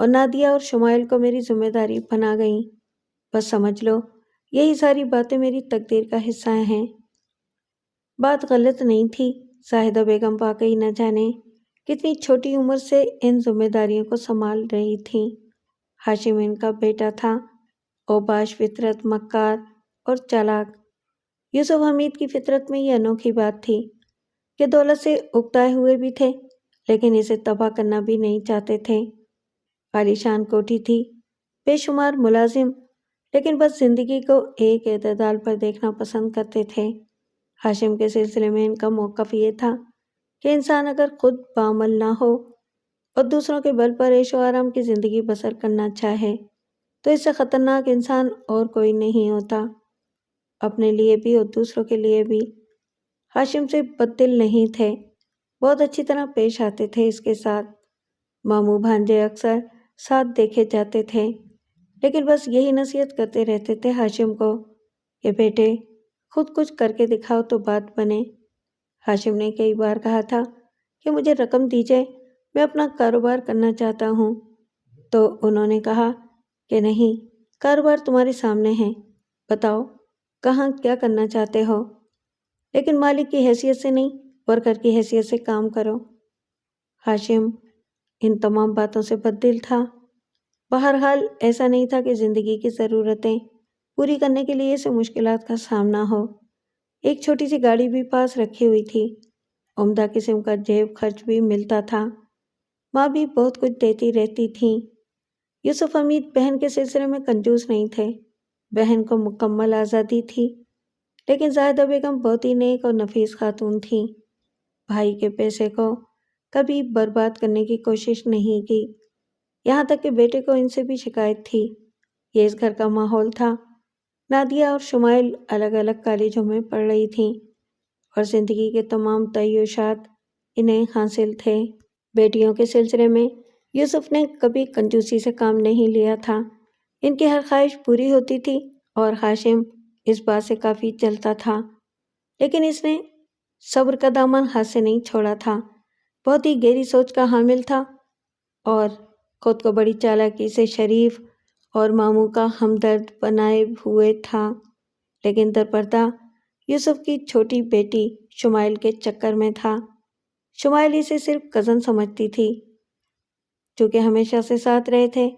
اور نادیہ اور شمائل کو میری ذمہ داری بنا گئیں۔ بس سمجھ لو یہی ساری باتیں میری تقدیر کا حصہ ہیں۔ بات غلط نہیں تھی، زاہدہ بیگم واقعی نہ جانے کتنی چھوٹی عمر سے ان ذمہ داریوں کو سنبھال رہی تھیں۔ ہاشم ان کا بیٹا تھا، اوباش فطرت، مکار اور چالاک۔ یوسف حمید کی فطرت میں یہ انوکھی بات تھی کہ دولت سے اکتائے ہوئے بھی تھے لیکن اسے تباہ کرنا بھی نہیں چاہتے تھے۔ عالیشان کوٹھی تھی، بے شمار ملازم، لیکن بس زندگی کو ایک اعتدال پر دیکھنا پسند کرتے تھے۔ ہاشم کے سلسلے میں ان کا موقف یہ تھا کہ انسان اگر خود بعمل نہ ہو اور دوسروں کے بل پر عیش و آرام کی زندگی بسر کرنا چاہے تو اس سے خطرناک انسان اور کوئی نہیں ہوتا، اپنے لیے بھی اور دوسروں کے لیے بھی۔ ہاشم سے بددل نہیں تھے، بہت اچھی طرح پیش آتے تھے اس کے ساتھ۔ ماموں بھانجے اکثر ساتھ دیکھے جاتے تھے، لیکن بس یہی نصیحت کرتے رہتے تھے ہاشم کو کہ بیٹے خود کچھ کر کے دکھاؤ تو بات بنے۔ ہاشم نے کئی بار کہا تھا کہ مجھے رقم دیجیے، میں اپنا کاروبار کرنا چاہتا ہوں، تو انہوں نے کہا کہ نہیں، کاروبار تمہارے سامنے ہے، بتاؤ کہاں کیا کرنا چاہتے ہو، لیکن مالک کی حیثیت سے نہیں، ورکر کی حیثیت سے کام کرو۔ ہاشم ان تمام باتوں سے بددل تھا۔ بہرحال ایسا نہیں تھا کہ زندگی کی ضرورتیں پوری کرنے کے لیے اسے مشکلات کا سامنا ہو۔ ایک چھوٹی سی گاڑی بھی پاس رکھی ہوئی تھی، عمدہ قسم کا جیب خرچ بھی ملتا تھا، ماں بھی بہت کچھ دیتی رہتی تھیں۔ یوسف حمید بہن کے سلسلے میں کنجوس نہیں تھے، بہن کو مکمل آزادی تھی، لیکن زاہدہ بیگم بہت ہی نیک اور نفیس خاتون تھیں۔ بھائی کے پیسے کو کبھی برباد کرنے کی کوشش نہیں کی، یہاں تک کہ بیٹے کو ان سے بھی شکایت تھی۔ یہ اس گھر کا ماحول تھا۔ نادیہ اور شمائل الگ الگ کالجوں میں پڑھ رہی تھیں اور زندگی کے تمام تعیشات انہیں حاصل تھے۔ بیٹیوں کے سلسلے میں یوسف نے کبھی کنجوسی سے کام نہیں لیا تھا، ان کی ہر خواہش پوری ہوتی تھی اور ہاشم اس بات سے کافی جلتا تھا، لیکن اس نے صبر کا دامن ہاتھ سے نہیں چھوڑا تھا۔ بہت ہی گہری سوچ کا حامل تھا اور خود کو بڑی چالاکی سے شریف اور ماموں کا ہمدرد بنائے ہوئے تھا، لیکن درپردہ یوسف کی چھوٹی بیٹی شمائل کے چکر میں تھا۔ شمائل اسے صرف کزن سمجھتی تھی، چونکہ ہمیشہ سے ساتھ رہے تھے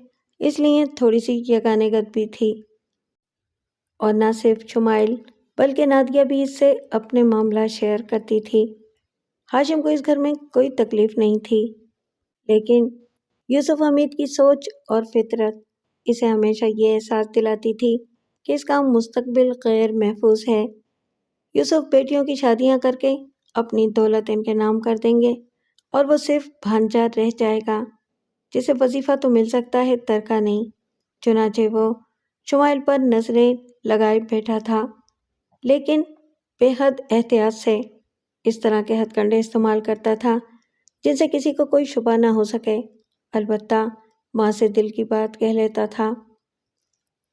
اس لیے تھوڑی سی یگانگت بھی تھی، اور نہ صرف شمائل بلکہ نادیہ بھی اس سے اپنے معاملات شیئر کرتی تھی۔ ہاشم کو اس گھر میں کوئی تکلیف نہیں تھی، لیکن یوسف حمید کی سوچ اور فطرت اسے ہمیشہ یہ احساس دلاتی تھی کہ اس کا مستقبل غیر محفوظ ہے۔ یوسف بیٹیوں کی شادیاں کر کے اپنی دولت ان کے نام کر دیں گے اور وہ صرف بھانجا رہ جائے گا جسے وظیفہ تو مل سکتا ہے، ترکہ نہیں۔ چنانچہ وہ شمائل پر نظریں لگائے بیٹھا تھا، لیکن بے حد احتیاط سے، اس طرح کے ہتھ کنڈے استعمال کرتا تھا جن سے کسی کو کوئی شبہ نہ ہو سکے، البتہ ماں سے دل کی بات کہہ لیتا تھا۔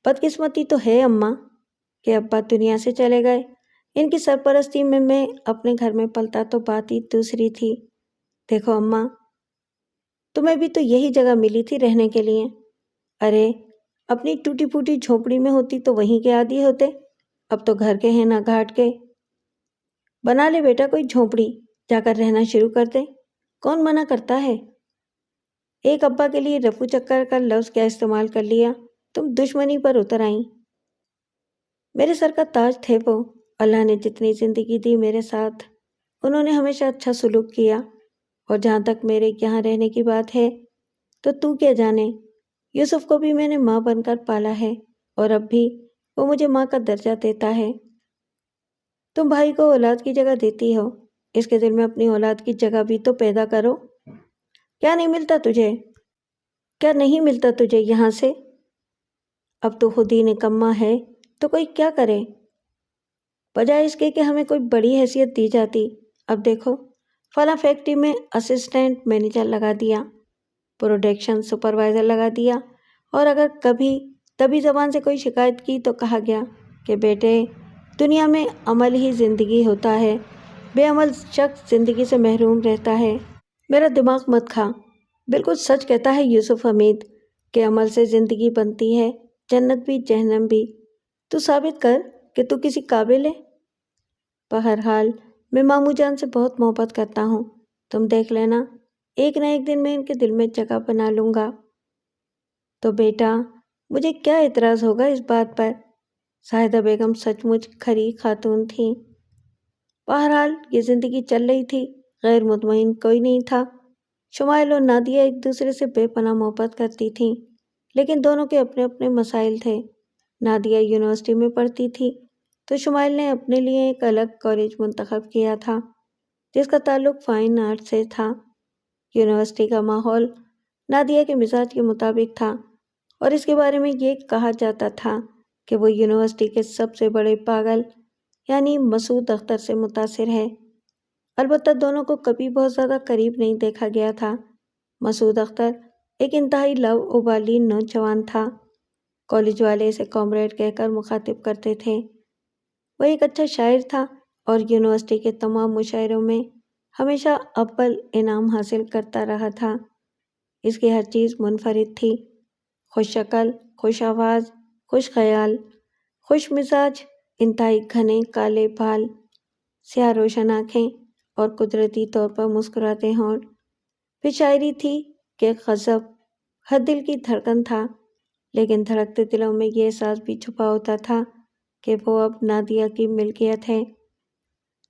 بدقسمتی تو ہے اماں کہ ابا دنیا سے چلے گئے، ان کی سرپرستی میں اپنے گھر میں پلتا تو بات ہی دوسری تھی۔ دیکھو اماں، تمہیں بھی تو یہی جگہ ملی تھی رہنے کے لیے، ارے اپنی ٹوٹی پھوٹی جھونپڑی میں ہوتی تو وہیں کے عادی ہوتے، اب تو گھر کے ہیں نہ گھاٹ کے۔ بنا لے بیٹا کوئی جھونپڑی، جا کر رہنا شروع کر دے، کون منع کرتا ہے؟ ایک ابا کے لیے رفو چکر کا لفظ کیا استعمال کر لیا، تم دشمنی پر اتر آئیں۔ میرے سر کا تاج تھے وہ، اللہ نے جتنی زندگی دی میرے ساتھ انہوں نے ہمیشہ اچھا سلوک کیا، اور جہاں تک میرے یہاں رہنے کی بات ہے تو کیا جانے، یوسف کو بھی میں نے ماں بن کر پالا ہے اور اب بھی وہ مجھے ماں کا درجہ دیتا ہے۔ تم بھائی کو اولاد کی جگہ دیتی ہو، اس کے دل میں اپنی اولاد کی جگہ بھی تو پیدا کرو۔ کیا نہیں ملتا تجھے؟ کیا نہیں ملتا تجھے یہاں سے؟ اب تو خود ہی نکما ہے تو کوئی کیا کرے؟ بجائے اس کے کہ ہمیں کوئی بڑی حیثیت دی جاتی، اب دیکھو فلاں فیکٹری میں اسسٹنٹ مینیجر لگا دیا، پروڈکشن سپروائزر لگا دیا، اور اگر کبھی تبھی زبان سے کوئی شکایت کی تو کہا گیا کہ بیٹے دنیا میں عمل ہی زندگی ہوتا ہے، بے عمل شخص زندگی سے محروم رہتا ہے۔ میرا دماغ مت کھا، بالکل سچ کہتا ہے یوسف حمید، کہ عمل سے زندگی بنتی ہے، جنت بھی جہنم بھی۔ تو ثابت کر کہ تو کسی قابل ہے۔ بہرحال میں ماموں جان سے بہت محبت کرتا ہوں، تم دیکھ لینا، ایک نہ ایک دن میں ان کے دل میں جگہ بنا لوں گا۔ تو بیٹا، مجھے کیا اعتراض ہوگا اس بات پر؟ زاہدہ بیگم سچ مچ کھری خاتون تھیں۔ بہرحال یہ زندگی چل رہی تھی، غیر مطمئن کوئی نہیں تھا۔ شمائل اور نادیہ ایک دوسرے سے بے پناہ محبت کرتی تھیں، لیکن دونوں کے اپنے اپنے مسائل تھے۔ نادیہ یونیورسٹی میں پڑھتی تھی تو شمائل نے اپنے لیے ایک الگ کالج منتخب کیا تھا جس کا تعلق فائن آرٹ سے تھا۔ یونیورسٹی کا ماحول نادیہ کے مزاج کے مطابق تھا اور اس کے بارے میں یہ کہا جاتا تھا کہ وہ یونیورسٹی کے سب سے بڑے پاگل یعنی مسعود اختر سے متاثر ہے۔ البتہ دونوں کو کبھی بہت زیادہ قریب نہیں دیکھا گیا تھا۔ مسعود اختر ایک انتہائی لاؤبالی نوجوان تھا۔ کالج والے اسے کامریڈ کہہ کر مخاطب کرتے تھے۔ وہ ایک اچھا شاعر تھا اور یونیورسٹی کے تمام مشاعروں میں ہمیشہ اول انعام حاصل کرتا رہا تھا۔ اس کی ہر چیز منفرد تھی، خوش شکل، خوش آواز، خوش خیال، خوش مزاج، انتہائی گھنے کالے بال، سیاہ روشن آنکھیں اور قدرتی طور پر مسکراتے ہونٹ۔ پھر شاعری تھی کہ غضب ہر دل کی دھڑکن تھا، لیکن دھڑکتے دلوں میں یہ احساس بھی چھپا ہوتا تھا کہ وہ اب نادیہ کی ملکیت ہے۔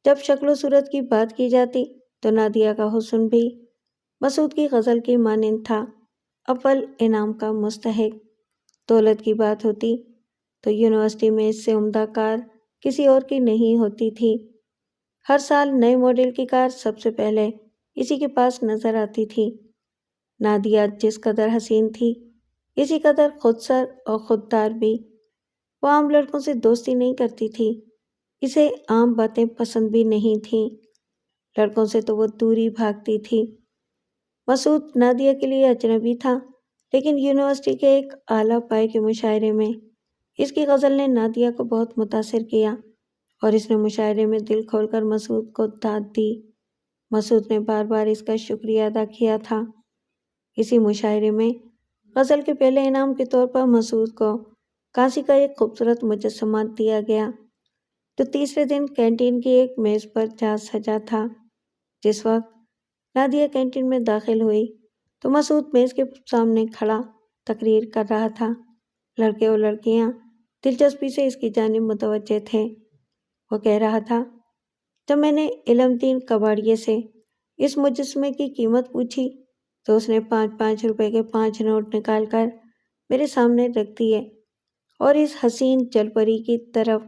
جب شکل و صورت کی بات کی جاتی تو نادیہ کا حسن بھی مسعود کی غزل کی مانند تھا، اول انعام کا مستحق۔ دولت کی بات ہوتی تو یونیورسٹی میں اس سے عمدہ کار کسی اور کی نہیں ہوتی تھی۔ ہر سال نئے ماڈل کی کار سب سے پہلے اسی کے پاس نظر آتی تھی۔ نادیہ جس قدر حسین تھی، اسی قدر خود سر اور خوددار بھی۔ وہ عام لڑکوں سے دوستی نہیں کرتی تھی، اسے عام باتیں پسند بھی نہیں تھیں، لڑکوں سے تو وہ دوری بھاگتی تھی۔ مسعود نادیہ کے لیے اجنبی تھا، لیکن یونیورسٹی کے ایک اعلیٰ پائے کے مشاعرے میں اس کی غزل نے نادیہ کو بہت متاثر کیا اور اس نے مشاعرے میں دل کھول کر مسعود کو داد دی۔ مسعود نے بار بار اس کا شکریہ ادا کیا تھا۔ اسی مشاعرے میں غزل کے پہلے انعام کے طور پر مسعود کو کانسی کا ایک خوبصورت مجسمہ دیا گیا، تو تیسرے دن کینٹین کی ایک میز پر جا سجا تھا۔ جس وقت نادیہ کینٹین میں داخل ہوئی تو مسعود میز کے سامنے کھڑا تقریر کر رہا تھا۔ لڑکے اور لڑکیاں دلچسپی سے اس کی جانب متوجہ تھے۔ وہ کہہ رہا تھا، جب میں نے علم دین کباڑیے سے اس مجسمے کی قیمت پوچھی تو اس نے 5 روپے کے 5 نوٹ نکال کر میرے سامنے رکھ دیے اور اس حسین جل پری کی طرف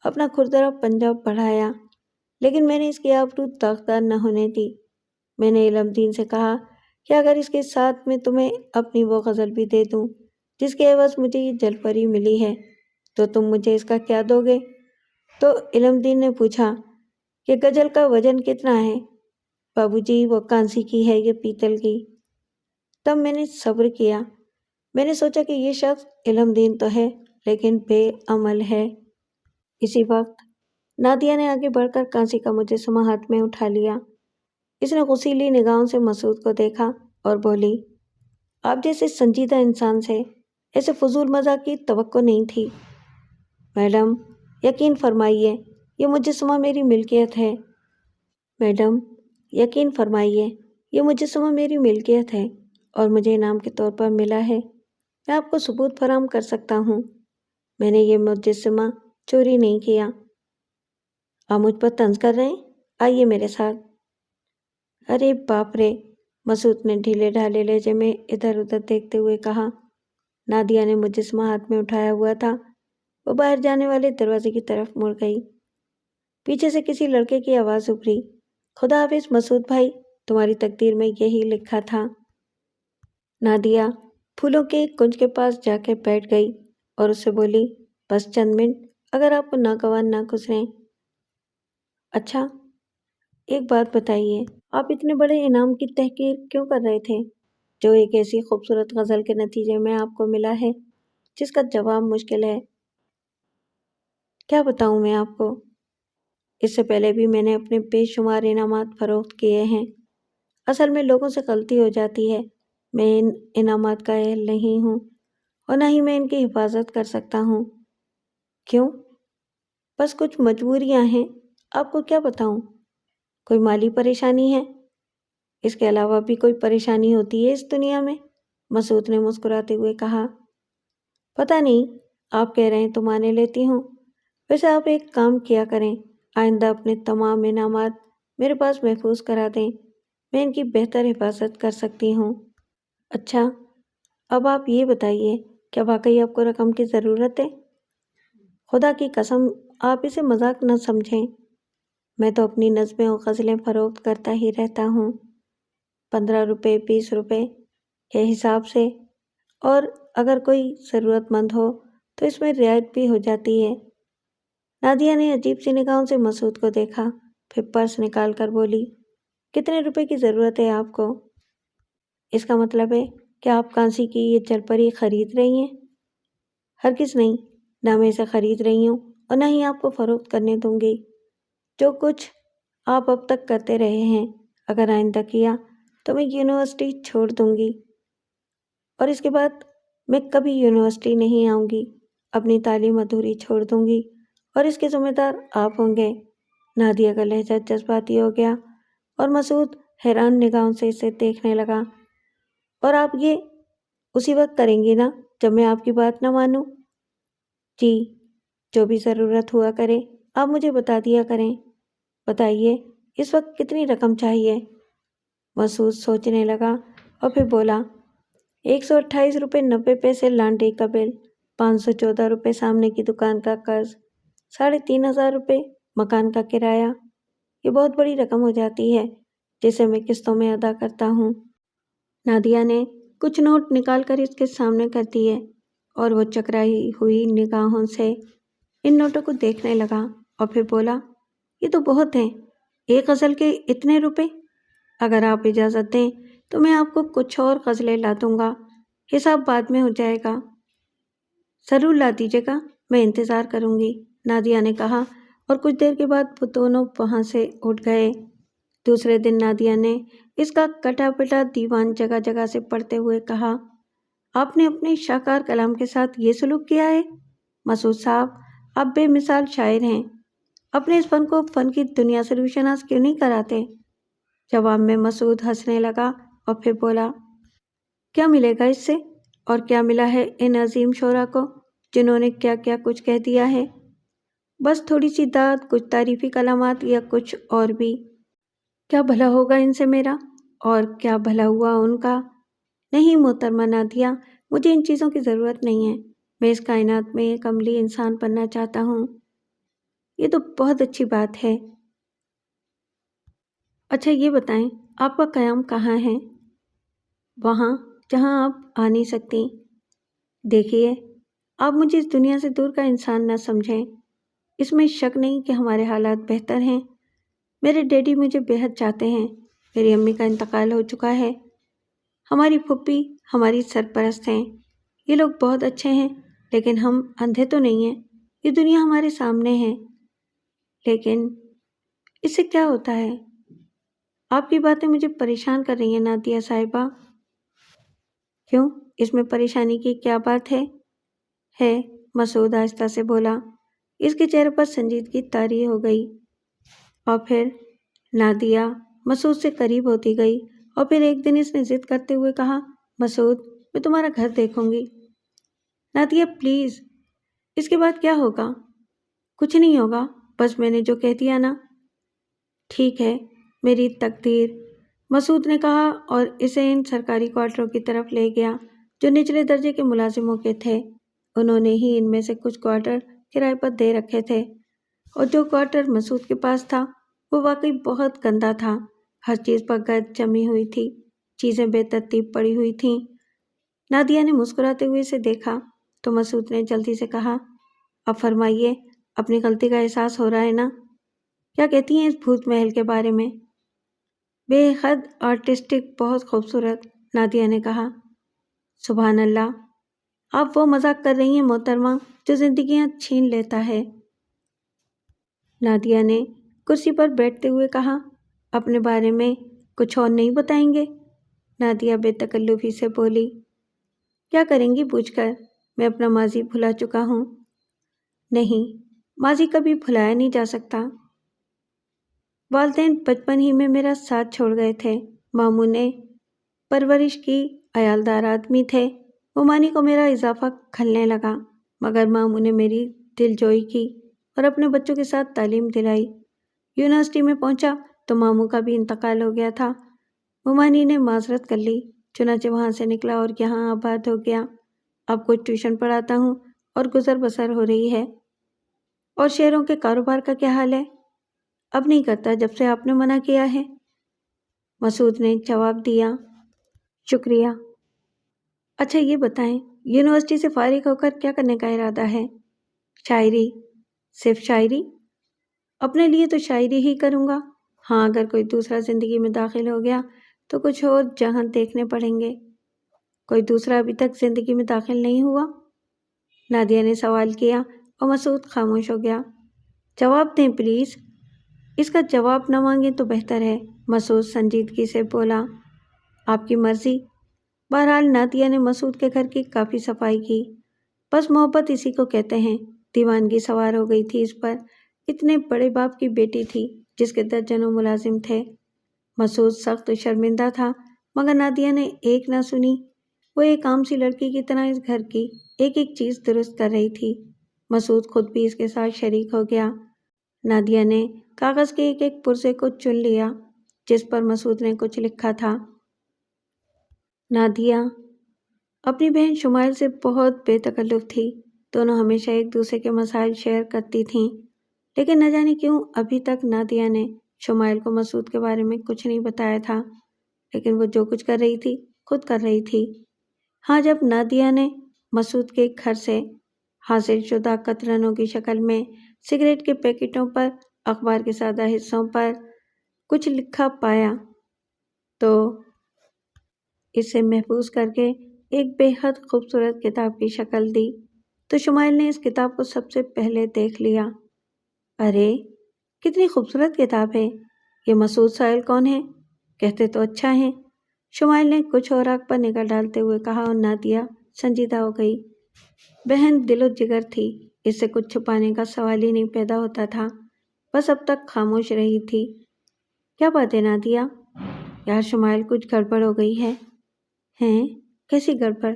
اپنا کھردرا پنجہ بڑھایا، لیکن میں نے اس کی آبرو داغدار نہ ہونے دی۔ میں نے علم دین سے کہا کہ اگر اس کے ساتھ میں تمہیں اپنی وہ غزل بھی دے دوں جس کے عوض مجھے یہ جل پری ملی ہے تو تم مجھے اس کا کیا دو گے؟ تو علم دین نے پوچھا کہ غزل کا وزن کتنا ہے؟ بابو جی، وہ کانسی کی ہے، یہ پیتل کی۔ تب میں نے صبر کیا، میں نے سوچا کہ یہ شخص علم دین تو ہے لیکن بے عمل ہے۔ اسی وقت نادیہ نے آگے بڑھ کر کانسی کا مجسمہ ہاتھ میں اٹھا لیا۔ اس نے غصیلی نگاہوں سے مسعود کو دیکھا اور بولی، آپ جیسے سنجیدہ انسان سے ایسے فضول مزاح کی توقع نہیں تھی۔ میڈم، یقین فرمائیے یہ مجسمہ میری ملکیت ہے۔ میڈم، یقین فرمائیے یہ مجسمہ میری ملکیت ہے اور مجھے انعام کے طور پر ملا ہے۔ میں آپ کو ثبوت فراہم کر سکتا ہوں، میں نے یہ مجسمہ چوری نہیں کیا۔ آپ مجھ پر طنز کر رہے ہیں؟ آئیے میرے ساتھ۔ ارے باپ رے، مسعود نے ڈھیلے ڈھالے لہجے میں ادھر ادھر دیکھتے ہوئے کہا۔ نادیہ نے مجسمہ ہاتھ میں اٹھایا ہوا تھا، وہ باہر جانے والے دروازے کی طرف مڑ گئی۔ پیچھے سے کسی لڑکے کی آواز ابھری، خدا حافظ مسعود بھائی، تمہاری تقدیر میں یہی لکھا تھا۔ نادیہ پھولوں کے ایک کنج کے پاس جا کے بیٹھ گئی اور اس سے بولی، بس چند منٹ، اگر آپ کو ناگوار نہ گزریں۔ اچھا، ایک بات بتائیے، آپ اتنے بڑے انعام کی تحقیر کیوں کر رہے تھے جو ایک ایسی خوبصورت غزل کے نتیجے میں آپ کو ملا ہے جس کا جواب مشکل ہے؟ کیا بتاؤں میں آپ کو؟ اس سے پہلے بھی میں نے اپنے بے شمار انعامات فروخت کیے ہیں۔ اصل میں لوگوں سے غلطی ہو جاتی ہے، میں ان انعامات کا اہل نہیں ہوں اور نہ ہی میں ان کی حفاظت کر سکتا ہوں۔ کیوں؟ بس کچھ مجبوریاں ہیں، آپ کو کیا بتاؤں؟ کوئی مالی پریشانی ہے؟ اس کے علاوہ بھی کوئی پریشانی ہوتی ہے اس دنیا میں؟ مسعود نے مسکراتے ہوئے کہا۔ پتہ نہیں، آپ کہہ رہے ہیں تو مانے لیتی ہوں۔ ویسے آپ ایک کام کیا کریں، آئندہ اپنے تمام انعامات میرے پاس محفوظ کرا دیں، میں ان کی بہتر حفاظت کر سکتی ہوں۔ اچھا، اب آپ یہ بتائیے، کیا واقعی آپ کو رقم کی ضرورت ہے؟ خدا کی قسم آپ اسے مذاق نہ سمجھیں، میں تو اپنی نظمیں اور غزلیں فروخت کرتا ہی رہتا ہوں، 15 روپے 20 روپے کے حساب سے، اور اگر کوئی ضرورت مند ہو تو اس میں رعایت بھی ہو جاتی ہے۔ نادیہ نے عجیب سی نگاہوں سے مسعود کو دیکھا، پھر پرس نکال کر بولی، کتنے روپے کی ضرورت ہے آپ کو؟ اس کا مطلب ہے کہ آپ کانسی کی یہ جل پری خرید رہی ہیں؟ ہرگز نہیں، نہ میں اسے خرید رہی ہوں اور نہ ہی آپ کو فروخت کرنے دوں گی۔ جو کچھ آپ اب تک کرتے رہے ہیں، اگر آئندہ کیا تو میں یونیورسٹی چھوڑ دوں گی، اور اس کے بعد میں کبھی یونیورسٹی نہیں آؤں گی، اپنی تعلیم ادھوری چھوڑ دوں گی اور اس کے ذمہ دار آپ ہوں گے۔ نادیہ کا لہجہ جذباتی ہو گیا اور مسعود حیران نگاہوں سے اسے دیکھنے لگا۔ اور آپ یہ اسی وقت کریں گی نا جب میں آپ کی بات نہ مانوں؟ جی، جو بھی ضرورت ہوا کرے آپ مجھے بتا دیا کریں۔ بتائیے، اس وقت کتنی رقم چاہیے؟ مسعود سوچنے لگا اور پھر بولا، 128 روپے 90 پیسے لانڈری کا بل، 514 روپے سامنے کی دکان کا قرض، 3500 روپے مکان کا کرایہ۔ یہ بہت بڑی رقم ہو جاتی ہے جسے میں قسطوں میں ادا کرتا ہوں۔ نادیہ نے کچھ نوٹ نکال کر اس کے سامنے کر دیے اور وہ چکرائی ہوئی نگاہوں سے ان نوٹوں کو دیکھنے لگا اور پھر بولا، یہ تو بہت ہیں، ایک غزل کے اتنے روپے؟ اگر آپ اجازت دیں تو میں آپ کو کچھ اور غزلیں لا دوں گا، حساب بعد میں ہو جائے گا۔ ضرور لا دیجیے گا، میں انتظار کروں گی، نادیہ نے کہا، اور کچھ دیر کے بعد وہ دونوں وہاں سے اٹھ گئے۔ دوسرے دن نادیہ نے اس کا کٹا پٹا دیوان جگہ جگہ سے پڑھتے ہوئے کہا، آپ نے اپنے شاہکار کلام کے ساتھ یہ سلوک کیا ہے؟ مسعود صاحب، آپ بے مثال شاعر ہیں، اپنے اس فن کو فن کی دنیا سے روشناس کیوں نہیں کراتے؟ جواب میں مسعود ہنسنے لگا اور پھر بولا، کیا ملے گا اس سے؟ اور کیا ملا ہے ان عظیم شعراء کو جنہوں نے کیا کیا کچھ کہہ دیا ہے؟ بس تھوڑی سی داد، کچھ تعریفی کلمات یا کچھ اور بھی۔ کیا بھلا ہوگا ان سے میرا، اور کیا بھلا ہوا ان کا؟ نہیں محترمہ نادیہ، مجھے ان چیزوں کی ضرورت نہیں ہے، میں اس کائنات میں ایک عملی انسان بننا چاہتا ہوں۔ یہ تو بہت اچھی بات ہے۔ اچھا یہ بتائیں، آپ کا قیام کہاں ہے؟ وہاں جہاں آپ آ نہیں سکتی۔ دیکھیے، آپ مجھے اس دنیا سے دور کا انسان نہ سمجھیں، اس میں شک نہیں کہ ہمارے حالات بہتر ہیں۔ میرے ڈیڈی مجھے بے حد چاہتے ہیں، میری امی کا انتقال ہو چکا ہے، ہماری پھپھی ہماری سرپرست ہیں، یہ لوگ بہت اچھے ہیں، لیکن ہم اندھے تو نہیں ہیں، یہ دنیا ہمارے سامنے ہے۔ لیکن اس سے کیا ہوتا ہے؟ آپ کی باتیں مجھے پریشان کر رہی ہیں نادیہ صاحبہ۔ کیوں؟ اس میں پریشانی کی کیا بات ہے؟ مسعود آہستہ سے بولا۔ اس کے چہرے پر سنجیدگی طاری ہو گئی، اور پھر نادیہ مسعود سے قریب ہوتی گئی، اور پھر ایک دن اس نے ضد کرتے ہوئے کہا، مسعود، میں تمہارا گھر دیکھوں گی۔ نادیہ پلیز، اس کے بعد کیا ہوگا؟ کچھ نہیں ہوگا، بس میں نے جو کہہ دیا نا۔ ٹھیک ہے، میری تقدیر، مسعود نے کہا اور اسے ان سرکاری کوارٹروں کی طرف لے گیا جو نچلے درجے کے ملازموں کے تھے۔ انہوں نے ہی ان میں سے کچھ کوارٹر کرائے پر دے رکھے تھے، اور جو کوارٹر مسعود کے پاس تھا وہ واقعی بہت گندا تھا، ہر چیز پر گرد جمی ہوئی تھی، چیزیں بے ترتیب پڑی ہوئی تھیں۔ نادیہ نے مسکراتے ہوئے اسے دیکھا تو مسعود نے جلدی سے کہا، اب فرمائیے، اپنی غلطی کا احساس ہو رہا ہے نا؟ کیا کہتی ہیں اس بھوت محل کے بارے میں؟ بے حد آرٹسٹک، بہت خوبصورت، نادیہ نے کہا۔ سبحان اللہ، آپ وہ مذاق کر رہی ہیں محترمہ جو زندگیاں چھین لیتا ہے۔ نادیہ نے کرسی پر بیٹھتے ہوئے کہا، اپنے بارے میں کچھ اور نہیں بتائیں گے؟ نادیہ بے تکلفی سے بولی۔ کیا کریں گی پوچھ کر؟ میں اپنا ماضی بھلا چکا ہوں۔ نہیں، ماضی کبھی بھلایا نہیں جا سکتا۔ والدین بچپن ہی میں میرا ساتھ چھوڑ گئے تھے۔ ماموں نے پرورش کی، عیالدار آدمی تھے۔ ممانی کو میرا اضافہ کھلنے لگا، مگر ماموں نے میری دل جوئی کی اور اپنے بچوں کے ساتھ تعلیم دلائی۔ یونیورسٹی میں پہنچا تو ماموں کا بھی انتقال ہو گیا تھا۔ ممانی نے معذرت کر لی، چنانچہ وہاں سے نکلا اور یہاں آباد ہو گیا۔ اب کچھ ٹیوشن پڑھاتا ہوں اور گزر بسر ہو رہی ہے۔ اور شیروں کے کاروبار کا کیا حال ہے؟ اب نہیں کرتا جب سے آپ نے منع کیا ہے، مسعود نے جواب دیا۔ شکریہ۔ اچھا یہ بتائیں، یونیورسٹی سے فارغ ہو کر کیا کرنے کا ارادہ ہے؟ شاعری۔ صرف شاعری؟ اپنے لیے تو شاعری ہی کروں گا۔ ہاں، اگر کوئی دوسرا زندگی میں داخل ہو گیا تو کچھ اور جہاں دیکھنے پڑیں گے۔ کوئی دوسرا ابھی تک زندگی میں داخل نہیں ہوا؟ نادیہ نے سوال کیا اور مسعود خاموش ہو گیا۔ جواب دیں پلیز۔ اس کا جواب نہ مانگیں تو بہتر ہے، مسعود سنجیدگی سے بولا۔ آپ کی مرضی۔ بہرحال نادیہ نے مسعود کے گھر کی کافی صفائی کی۔ بس محبت اسی کو کہتے ہیں۔ دیوانگی سوار ہو گئی تھی اس پر۔ اتنے بڑے باپ کی بیٹی تھی جس کے درجنوں ملازم تھے۔ مسعود سخت شرمندہ تھا، مگر نادیہ نے ایک نہ سنی۔ وہ ایک عام سی لڑکی کی طرح اس گھر کی ایک ایک چیز درست کر رہی تھی۔ مسعود خود بھی اس کے ساتھ شریک ہو گیا۔ نادیہ نے کاغذ کے ایک ایک پرزے کو چن لیا جس پر مسعود نے کچھ لکھا تھا۔ نادیہ اپنی بہن شمائل سے بہت بے تکلف تھی۔ دونوں ہمیشہ ایک دوسرے کے مسائل شیئر کرتی تھیں، لیکن نہ جانے کیوں ابھی تک نادیہ نے شمائل کو مسعود کے بارے میں کچھ نہیں بتایا تھا، لیکن وہ جو کچھ کر رہی تھی خود کر رہی تھی۔ ہاں، جب نادیہ نے مسعود کے گھر سے حاصل شدہ قطرنوں کی شکل میں سگریٹ کے پیکٹوں پر اخبار کے سادہ حصوں پر کچھ لکھا پایا تو اسے محفوظ کر کے ایک بے حد خوبصورت کتاب کی شکل دی تو شمائل نے اس کتاب کو سب سے پہلے دیکھ لیا۔ ارے کتنی خوبصورت کتاب ہے! یہ مسعود سائل کون ہے؟ کہتے تو اچھا ہے، شمائل نے کچھ اور آنکھ پر نگاہ ڈالتے ہوئے کہا اور نادیہ سنجیدہ ہو گئی۔ بہن دل و جگر تھی، اس سے کچھ چھپانے کا سوال ہی نہیں پیدا ہوتا تھا، بس اب تک خاموش رہی تھی۔ کیا بات ہے نادیہ؟ یار شمائل کچھ گڑبڑ ہو گئی ہے۔ ہیں؟ کیسی گڑبڑ؟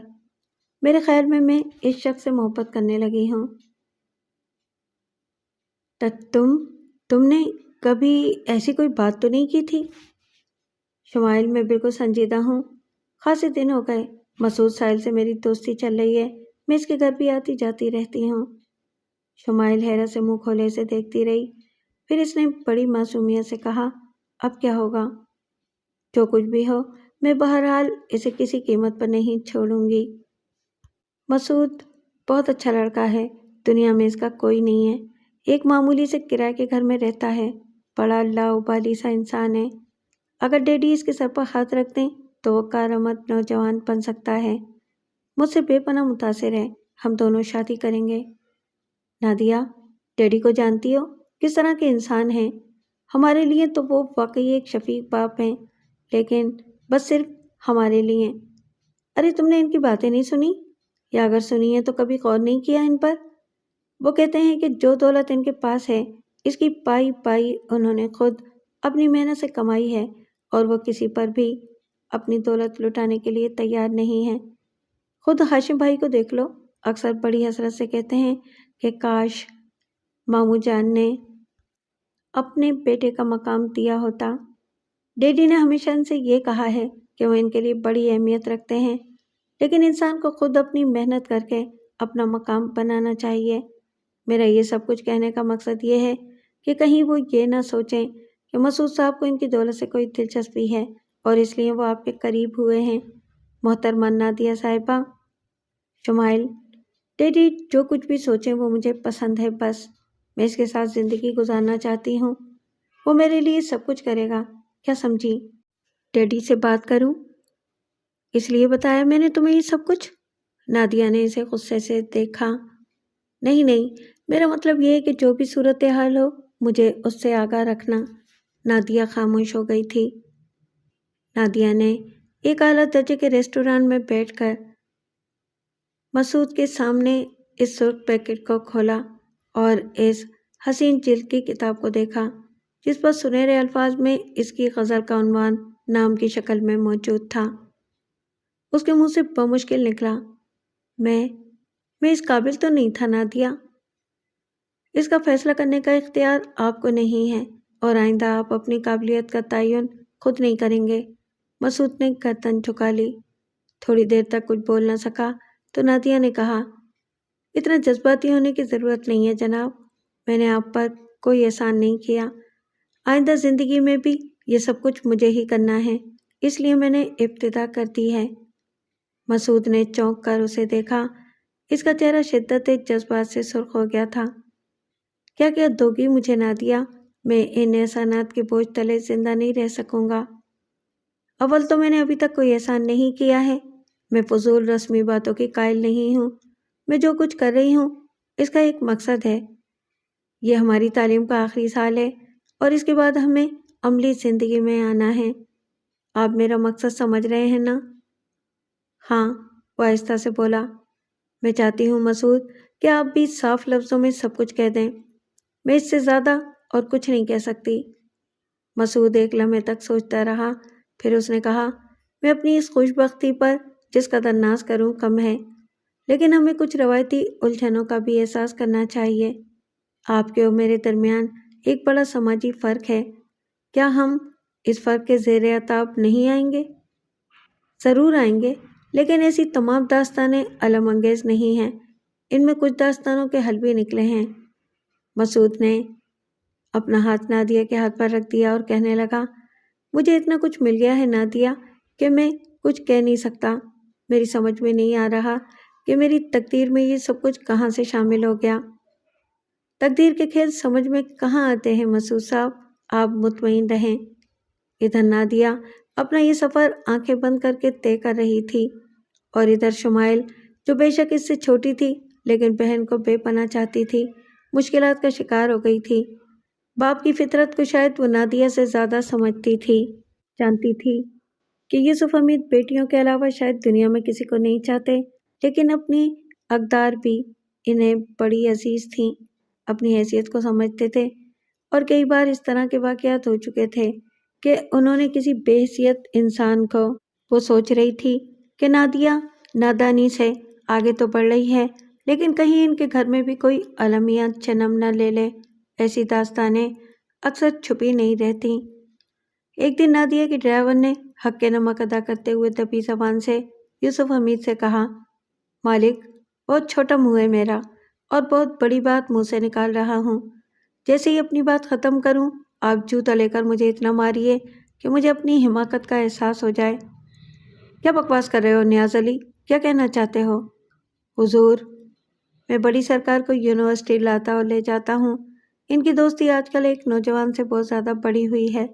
میرے خیال میں اس شخص سے محبت کرنے لگی ہوں۔ تم نے کبھی ایسی کوئی بات تو نہیں کی تھی؟ شمائل میں بالکل سنجیدہ ہوں۔ خاصے دن ہو گئے، مسعود سائل سے میری دوستی چل رہی ہے، میں اس کے گھر بھی آتی جاتی رہتی ہوں۔ شمائل حیرت سے منہ کھولے سے دیکھتی رہی، پھر اس نے بڑی معصومیت سے کہا، اب کیا ہوگا؟ جو کچھ بھی ہو، میں بہرحال اسے کسی قیمت پر نہیں چھوڑوں گی۔ مسعود بہت اچھا لڑکا ہے، دنیا میں اس کا کوئی نہیں ہے۔ ایک معمولی سے کرائے کے گھر میں رہتا ہے، بڑا لاؤبالی سا انسان ہے۔ اگر ڈیڈی اس کے سر پر ہاتھ رکھ دیں تو وہ کارآمد نوجوان بن سکتا ہے۔ مجھ سے بے پناہ متاثر ہے، ہم دونوں شادی کریں گے۔ نادیہ، ڈیڈی کو جانتی ہو کس طرح کے انسان ہیں؟ ہمارے لیے تو وہ واقعی ایک شفیق باپ ہیں، لیکن بس صرف ہمارے لیے۔ ارے تم نے ان کی باتیں نہیں سنی؟ یا اگر سنی ہے تو کبھی غور نہیں کیا ان پر؟ وہ کہتے ہیں کہ جو دولت ان کے پاس ہے اس کی پائی پائی انہوں نے خود اپنی محنت سے کمائی ہے، اور وہ کسی پر بھی اپنی دولت لٹانے کے لیے تیار نہیں ہے۔ خود ہاشم بھائی کو دیکھ لو، اکثر بڑی حسرت سے کہتے ہیں کہ کاش ماموں جان نے اپنے بیٹے کا مقام دیا ہوتا۔ ڈیڈی نے ہمیشہ ان سے یہ کہا ہے کہ وہ ان کے لیے بڑی اہمیت رکھتے ہیں، لیکن انسان کو خود اپنی محنت کر کے اپنا مقام بنانا چاہیے۔ میرا یہ سب کچھ کہنے کا مقصد یہ ہے کہ کہیں وہ یہ نہ سوچیں کہ مسعود صاحب کو ان کی دولت سے کوئی دلچسپی ہے اور اس لیے وہ آپ کے قریب ہوئے ہیں۔ محترمہ نادیہ صاحبہ، شمائل، ڈیڈی جو کچھ بھی سوچیں وہ مجھے پسند ہے، بس میں اس کے ساتھ زندگی گزارنا چاہتی ہوں۔ وہ میرے لیے سب کچھ کرے گا، کیا سمجھی؟ ڈیڈی سے بات کروں؟ اس لیے بتایا میں نے تمہیں یہ سب کچھ؟ نادیہ نے اسے غصے سے دیکھا۔ نہیں، میرا مطلب یہ ہے کہ جو بھی صورتحال ہو مجھے اس سے آگاہ رکھنا۔ نادیہ خاموش ہو گئی تھی۔ نادیہ نے ایک اعلیٰ درجے کے ریسٹورانٹ میں بیٹھ کر مسعود کے سامنے اس سرخ پیکٹ کو کھولا اور اس حسین جلد کی کتاب کو دیکھا جس پر سنہرے الفاظ میں اس کی غزل کا عنوان نام کی شکل میں موجود تھا۔ اس کے منہ سے بمشکل نکلا، میں اس قابل تو نہیں تھا نادیہ۔ اس کا فیصلہ کرنے کا اختیار آپ کو نہیں ہے اور آئندہ آپ اپنی قابلیت کا تعین خود نہیں کریں گے۔ مسعود نے گردن جھکا لی۔ تھوڑی دیر تک کچھ بول نہ سکا تو نادیہ نے کہا، اتنا جذباتی ہونے کی ضرورت نہیں ہے جناب، میں نے آپ پر کوئی احسان نہیں کیا۔ آئندہ زندگی میں بھی یہ سب کچھ مجھے ہی کرنا ہے، اس لیے میں نے ابتدا کر دی ہے۔ مسعود نے چونک کر اسے دیکھا۔ اس کا چہرہ شدت جذبات سے سرخ ہو گیا تھا۔ کیا دو گی مجھے نادیہ؟ میں ان احسانات کے بوجھ تلے زندہ نہیں رہ سکوں گا۔ اول تو میں نے ابھی تک کوئی احسان نہیں کیا ہے۔ میں فضول رسمی باتوں کی قائل نہیں ہوں۔ میں جو کچھ کر رہی ہوں اس کا ایک مقصد ہے۔ یہ ہماری تعلیم کا آخری سال ہے اور اس کے بعد ہمیں عملی زندگی میں آنا ہے۔ آپ میرا مقصد سمجھ رہے ہیں نا؟ ہاں، وہ آہستہ سے بولا۔ میں چاہتی ہوں مسعود کہ آپ بھی صاف لفظوں میں سب کچھ کہہ دیں۔ میں اس سے زیادہ اور کچھ نہیں کہہ سکتی۔ مسعود ایک لمحے تک سوچتا رہا، پھر اس نے کہا، میں اپنی اس خوش بختی پر جس قدر ناز کروں کم ہے، لیکن ہمیں کچھ روایتی الجھنوں کا بھی احساس کرنا چاہیے۔ آپ کے اور میرے درمیان ایک بڑا سماجی فرق ہے۔ کیا ہم اس فرق کے زیر عتاب نہیں آئیں گے؟ ضرور آئیں گے، لیکن ایسی تمام داستانیں الم انگیز نہیں ہیں۔ ان میں کچھ داستانوں کے حل بھی نکلے ہیں۔ مسعود نے اپنا ہاتھ نادیہ کے ہاتھ پر رکھ دیا اور کہنے لگا، مجھے اتنا کچھ مل گیا ہے نادیہ کہ میں کچھ کہہ نہیں سکتا۔ میری سمجھ میں نہیں آ رہا کہ میری تقدیر میں یہ سب کچھ کہاں سے شامل ہو گیا۔ تقدیر کے کھیل سمجھ میں کہاں آتے ہیں مسعود صاحب، آپ مطمئن رہیں۔ ادھر نادیہ اپنا یہ سفر آنکھیں بند کر کے طے کر رہی تھی اور ادھر شمائل جو بے شک اس سے چھوٹی تھی لیکن بہن کو بے پناہ چاہتی تھی، مشکلات کا شکار ہو گئی تھی۔ باپ کی فطرت کو شاید وہ نادیہ سے زیادہ سمجھتی تھی، جانتی تھی کہ یوسف حمید بیٹیوں کے علاوہ شاید دنیا میں کسی کو نہیں چاہتے، لیکن اپنی اقدار بھی انہیں بڑی عزیز تھیں، اپنی حیثیت کو سمجھتے تھے، اور کئی بار اس طرح کے واقعات ہو چکے تھے کہ انہوں نے کسی بے حیثیت انسان کو، وہ سوچ رہی تھی کہ نادیہ نادانی سے آگے تو بڑھ رہی ہے لیکن کہیں ان کے گھر میں بھی کوئی المیہ جنم نہ لے لے۔ ایسی داستانیں اکثر چھپی نہیں رہتی۔ ایک دن نادیہ کے ڈرائیور نے حق کے نمک ادا کرتے ہوئے دبی زبان سے یوسف حمید سے کہا، مالک، بہت چھوٹا منہ ہے میرا اور بہت بڑی بات منہ سے نکال رہا ہوں۔ جیسے ہی اپنی بات ختم کروں آپ جوتا لے کر مجھے اتنا ماریے کہ مجھے اپنی حماقت کا احساس ہو جائے۔ کیا بکواس کر رہے ہو نیاز علی؟ کیا کہنا چاہتے ہو؟ حضور، میں بڑی سرکار کو یونیورسٹی لاتا اور لے جاتا ہوں۔ ان کی دوستی آج کل ایک نوجوان سے بہت زیادہ بڑی ہوئی ہے۔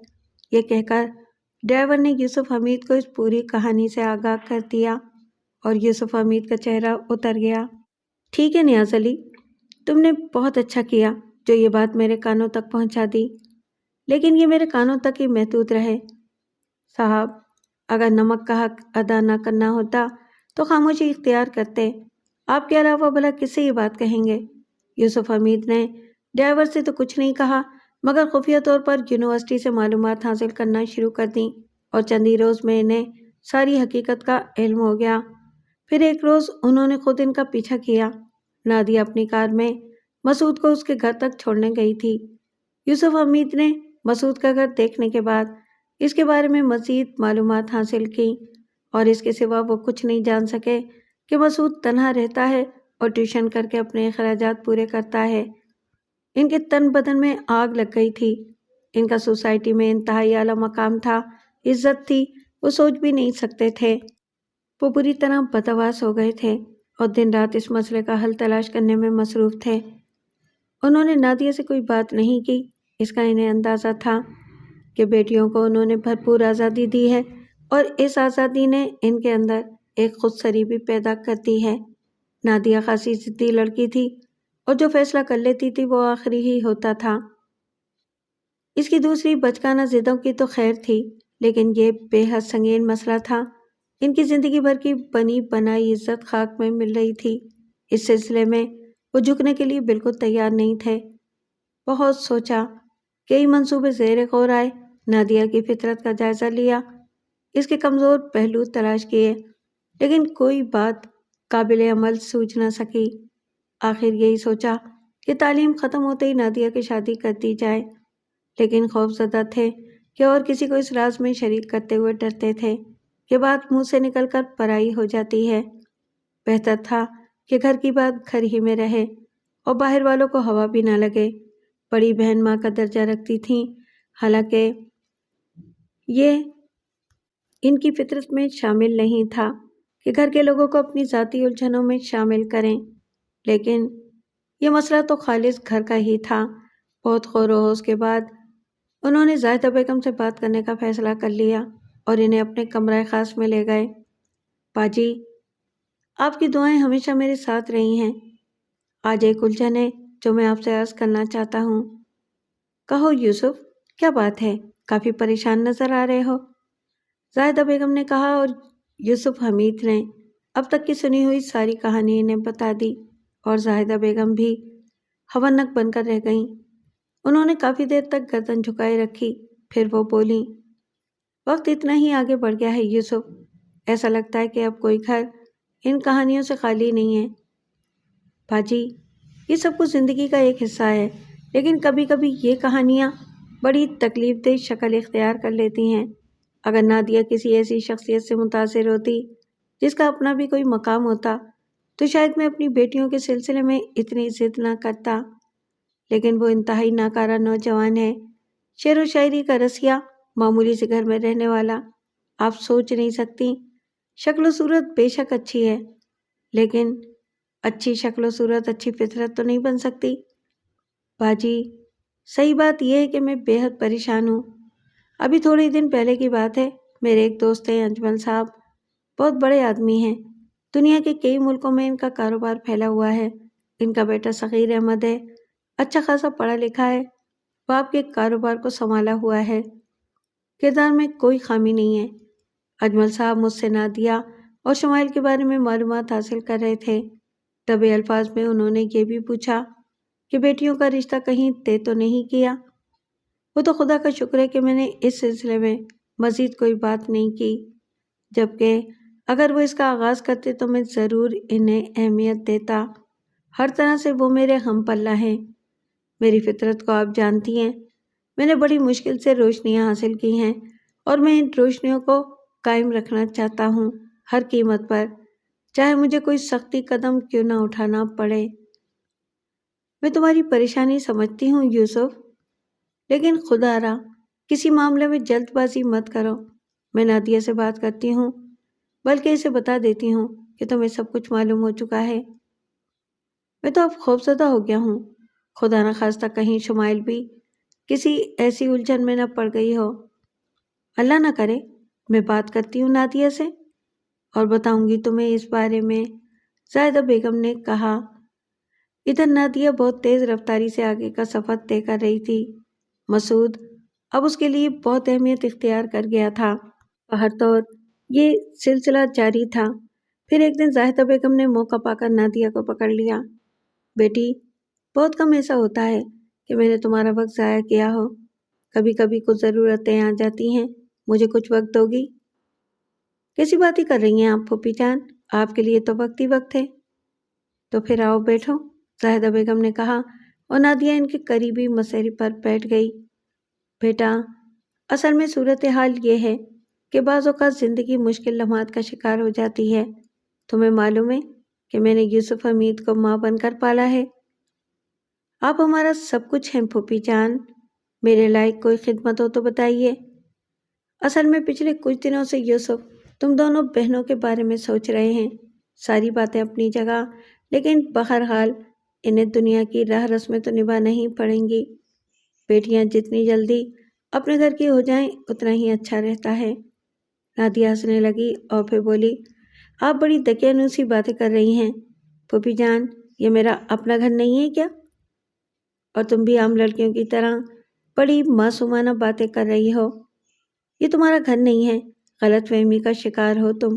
یہ کہہ کر ڈرائیور نے یوسف حمید کو اس پوری کہانی سے آگاہ کر دیا اور یوسف حمید کا چہرہ اتر گیا۔ ٹھیک ہے نیاز علی، تم نے بہت اچھا کیا جو یہ بات میرے کانوں تک پہنچا دی، لیکن یہ میرے کانوں تک ہی محدود رہے۔ صاحب، اگر نمک کا حق ادا نہ کرنا ہوتا تو خاموشی اختیار کرتے۔ آپ کے علاوہ بھلا کس سے یہ بات کہیں گے؟ یوسف حمید نے ڈرائیور سے تو کچھ نہیں کہا مگر خفیہ طور پر یونیورسٹی سے معلومات حاصل کرنا شروع کر دیں اور چند ہی روز میں انہیں ساری حقیقت کا علم ہو گیا۔ پھر ایک روز انہوں نے خود ان کا پیچھا کیا۔ نادیہ اپنی کار میں مسعود کو اس کے گھر تک چھوڑنے گئی تھی۔ یوسف حمید نے مسعود کا گھر دیکھنے کے بعد اس کے بارے میں مزید معلومات حاصل کی اور اس کے سوا وہ کچھ نہیں جان سکے کہ مسعود تنہا رہتا ہے اور ٹیوشن کر کے اپنے اخراجات پورے کرتا ہے۔ ان کے تن بدن میں آگ لگ گئی تھی۔ ان کا سوسائٹی میں انتہائی اعلیٰ مقام تھا، عزت تھی، وہ سوچ بھی نہیں سکتے تھے۔ وہ بری طرح بدحواس ہو گئے تھے اور دن رات اس مسئلے کا حل تلاش کرنے میں مصروف تھے۔ انہوں نے نادیہ سے کوئی بات نہیں کی۔ اس کا انہیں اندازہ تھا کہ بیٹیوں کو انہوں نے بھرپور آزادی دی ہے اور اس آزادی نے ان کے اندر ایک خود سری بھی پیدا کر دی ہے۔ نادیہ خاصی ضدی لڑکی تھی اور جو فیصلہ کر لیتی تھی وہ آخری ہی ہوتا تھا۔ اس کی دوسری بچگانہ ضدوں کی تو خیر تھی، لیکن یہ بے حد سنگین مسئلہ تھا ان کی زندگی بھر کی بنی بنائی عزت خاک میں مل رہی تھی۔ اس سلسلے میں وہ جھکنے کے لیے بالکل تیار نہیں تھے۔ بہت سوچا، کئی منصوبے زیر غور آئے، نادیہ کی فطرت کا جائزہ لیا، اس کے کمزور پہلو تلاش کیے، لیکن کوئی بات قابل عمل سوچ نہ سکی۔ آخر یہی سوچا کہ تعلیم ختم ہوتے ہی نادیہ کی شادی کر دی جائے، لیکن خوف زدہ تھے کہ اور کسی کو اس راز میں شریک کرتے ہوئے ڈرتے تھے کہ بات منہ سے نکل کر پرائی ہو جاتی ہے۔ بہتر تھا کہ گھر کی بات گھر ہی میں رہے اور باہر والوں کو ہوا بھی نہ لگے۔ بڑی بہن ماں کا درجہ رکھتی تھیں، حالانکہ یہ ان کی فطرت میں شامل نہیں تھا کہ گھر کے لوگوں کو اپنی ذاتی الجھنوں میں شامل کریں، لیکن یہ مسئلہ تو خالص گھر کا ہی تھا۔ بہت غور و خوض کے بعد انہوں نے زاہدہ بیگم سے بات کرنے کا فیصلہ کر لیا اور انہیں اپنے کمرہ خاص میں لے گئے۔ باجی، آپ کی دعائیں ہمیشہ میرے ساتھ رہی ہیں۔ آج ایک الجھن ہے جو میں آپ سے عرض کرنا چاہتا ہوں۔ کہو یوسف، کیا بات ہے؟ کافی پریشان نظر آ رہے ہو، زاہدہ بیگم نے کہا، اور یوسف حمید نے اب تک کی سنی ہوئی ساری کہانی انہیں بتا دی، اور زاہدہ بیگم بھی ہونک بن کر رہ گئیں۔ انہوں نے کافی دیر تک گردن جھکائے رکھی، پھر وہ بولیں، وقت اتنا ہی آگے بڑھ گیا ہے یوسف، ایسا لگتا ہے کہ اب کوئی گھر ان کہانیوں سے خالی نہیں ہے۔ باجی، یہ سب کچھ زندگی کا ایک حصہ ہے، لیکن کبھی کبھی یہ کہانیاں بڑی تکلیف دہ شکل اختیار کر لیتی ہیں۔ اگر نادیہ کسی ایسی شخصیت سے متاثر ہوتی جس کا اپنا بھی کوئی مقام ہوتا تو شاید میں اپنی بیٹیوں کے سلسلے میں اتنی ضد نہ کرتا، لیکن وہ انتہائی ناکارہ نوجوان ہے، شعر و شاعری کا رسیا، معمولی سے گھر میں رہنے والا۔ آپ سوچ نہیں سکتی، شکل و صورت بے شک اچھی ہے، لیکن اچھی شکل و صورت اچھی فطرت تو نہیں بن سکتی۔ باجی، صحیح بات یہ ہے کہ میں بے حد پریشان ہوں۔ ابھی تھوڑے دن پہلے کی بات ہے، میرے ایک دوست ہیں اجمل صاحب، بہت بڑے آدمی ہیں، دنیا کے کئی ملکوں میں ان کا کاروبار پھیلا ہوا ہے۔ ان کا بیٹا صغیر احمد ہے، اچھا خاصا پڑھا لکھا ہے، وہ آپ کے کاروبار کو سنبھالا ہوا ہے، کردار میں کوئی خامی نہیں ہے۔ اجمل صاحب مجھ سے نادیہ اور شمائل کے بارے میں معلومات حاصل کر رہے تھے۔ دبے الفاظ میں انہوں نے یہ بھی پوچھا کہ بیٹیوں کا رشتہ کہیں طے تو نہیں کیا۔ وہ تو خدا کا شکر ہے کہ میں نے اس سلسلے میں مزید کوئی بات نہیں کی، جبکہ اگر وہ اس کا آغاز کرتے تو میں ضرور انہیں اہمیت دیتا۔ ہر طرح سے وہ میرے ہم پلہ ہیں۔ میری فطرت کو آپ جانتی ہیں، میں نے بڑی مشکل سے روشنیاں حاصل کی ہیں اور میں ان روشنیوں کو قائم رکھنا چاہتا ہوں ہر قیمت پر، چاہے مجھے کوئی سختی قدم کیوں نہ اٹھانا پڑے۔ میں تمہاری پریشانی سمجھتی ہوں یوسف، لیکن خدا را کسی معاملے میں جلد بازی مت کرو۔ میں نادیہ سے بات کرتی ہوں، بلکہ اسے بتا دیتی ہوں کہ تمہیں سب کچھ معلوم ہو چکا ہے۔ میں تو اب خوفزدہ ہو گیا ہوں، خدا نہ خواستہ کہیں شمائل بھی کسی ایسی الجھن میں نہ پڑ گئی ہو۔ اللہ نہ کرے، میں بات کرتی ہوں نادیہ سے اور بتاؤں گی تمہیں اس بارے میں، زاہدہ بیگم نے کہا۔ ادھر نادیہ بہت تیز رفتاری سے آگے کا سفر طے کر رہی تھی۔ مسعود اب اس کے لیے بہت اہمیت اختیار کر گیا تھا۔ باہر طور یہ سلسلہ جاری تھا۔ پھر ایک دن زاہدہ بیگم نے موقع پا کر نادیہ کو پکڑ لیا۔ بیٹی، بہت کم ایسا ہوتا ہے کہ میں نے تمہارا وقت ضائع کیا ہو، کبھی کبھی کچھ ضرورتیں آ جاتی ہیں، مجھے کچھ وقت دوگی؟ کیسی باتیں کر رہی ہیں آپ پھوپھی جان، آپ کے لیے تو وقت ہی وقت ہے۔ تو پھر آؤ بیٹھو، زاہدہ بیگم نے کہا، اور نادیہ ان کے قریبی مسیرے پر بیٹھ گئی۔ بیٹا، اصل میں صورتحال یہ ہے کہ بعض اوقات زندگی مشکل لمحات کا شکار ہو جاتی ہے۔ تمہیں معلوم ہے کہ میں نے یوسف حمید کو ماں بن کر پالا ہے۔ آپ ہمارا سب کچھ ہیں پھوپھی جان، میرے لائق کوئی خدمت ہو تو بتائیے۔ اصل میں پچھلے کچھ دنوں سے یوسف تم دونوں بہنوں کے بارے میں سوچ رہے ہیں، ساری باتیں اپنی جگہ، لیکن بہرحال انہیں دنیا کی راہ رسمیں تو نبھانا ہی پڑیں گی۔ بیٹیاں جتنی جلدی اپنے گھر کی ہو جائیں اتنا ہی اچھا رہتا ہے۔ نادیہ ہنسنے لگی اور پھر بولی، آپ بڑی دقیانوسی باتیں کر رہی ہیں پھوپھی جان، یہ میرا اپنا گھر نہیں ہے کیا؟ اور تم بھی عام لڑکیوں کی طرح بڑی معصومانہ باتیں کر رہی ہو۔ یہ تمہارا گھر نہیں ہے، غلط فہمی کا شکار ہو تم۔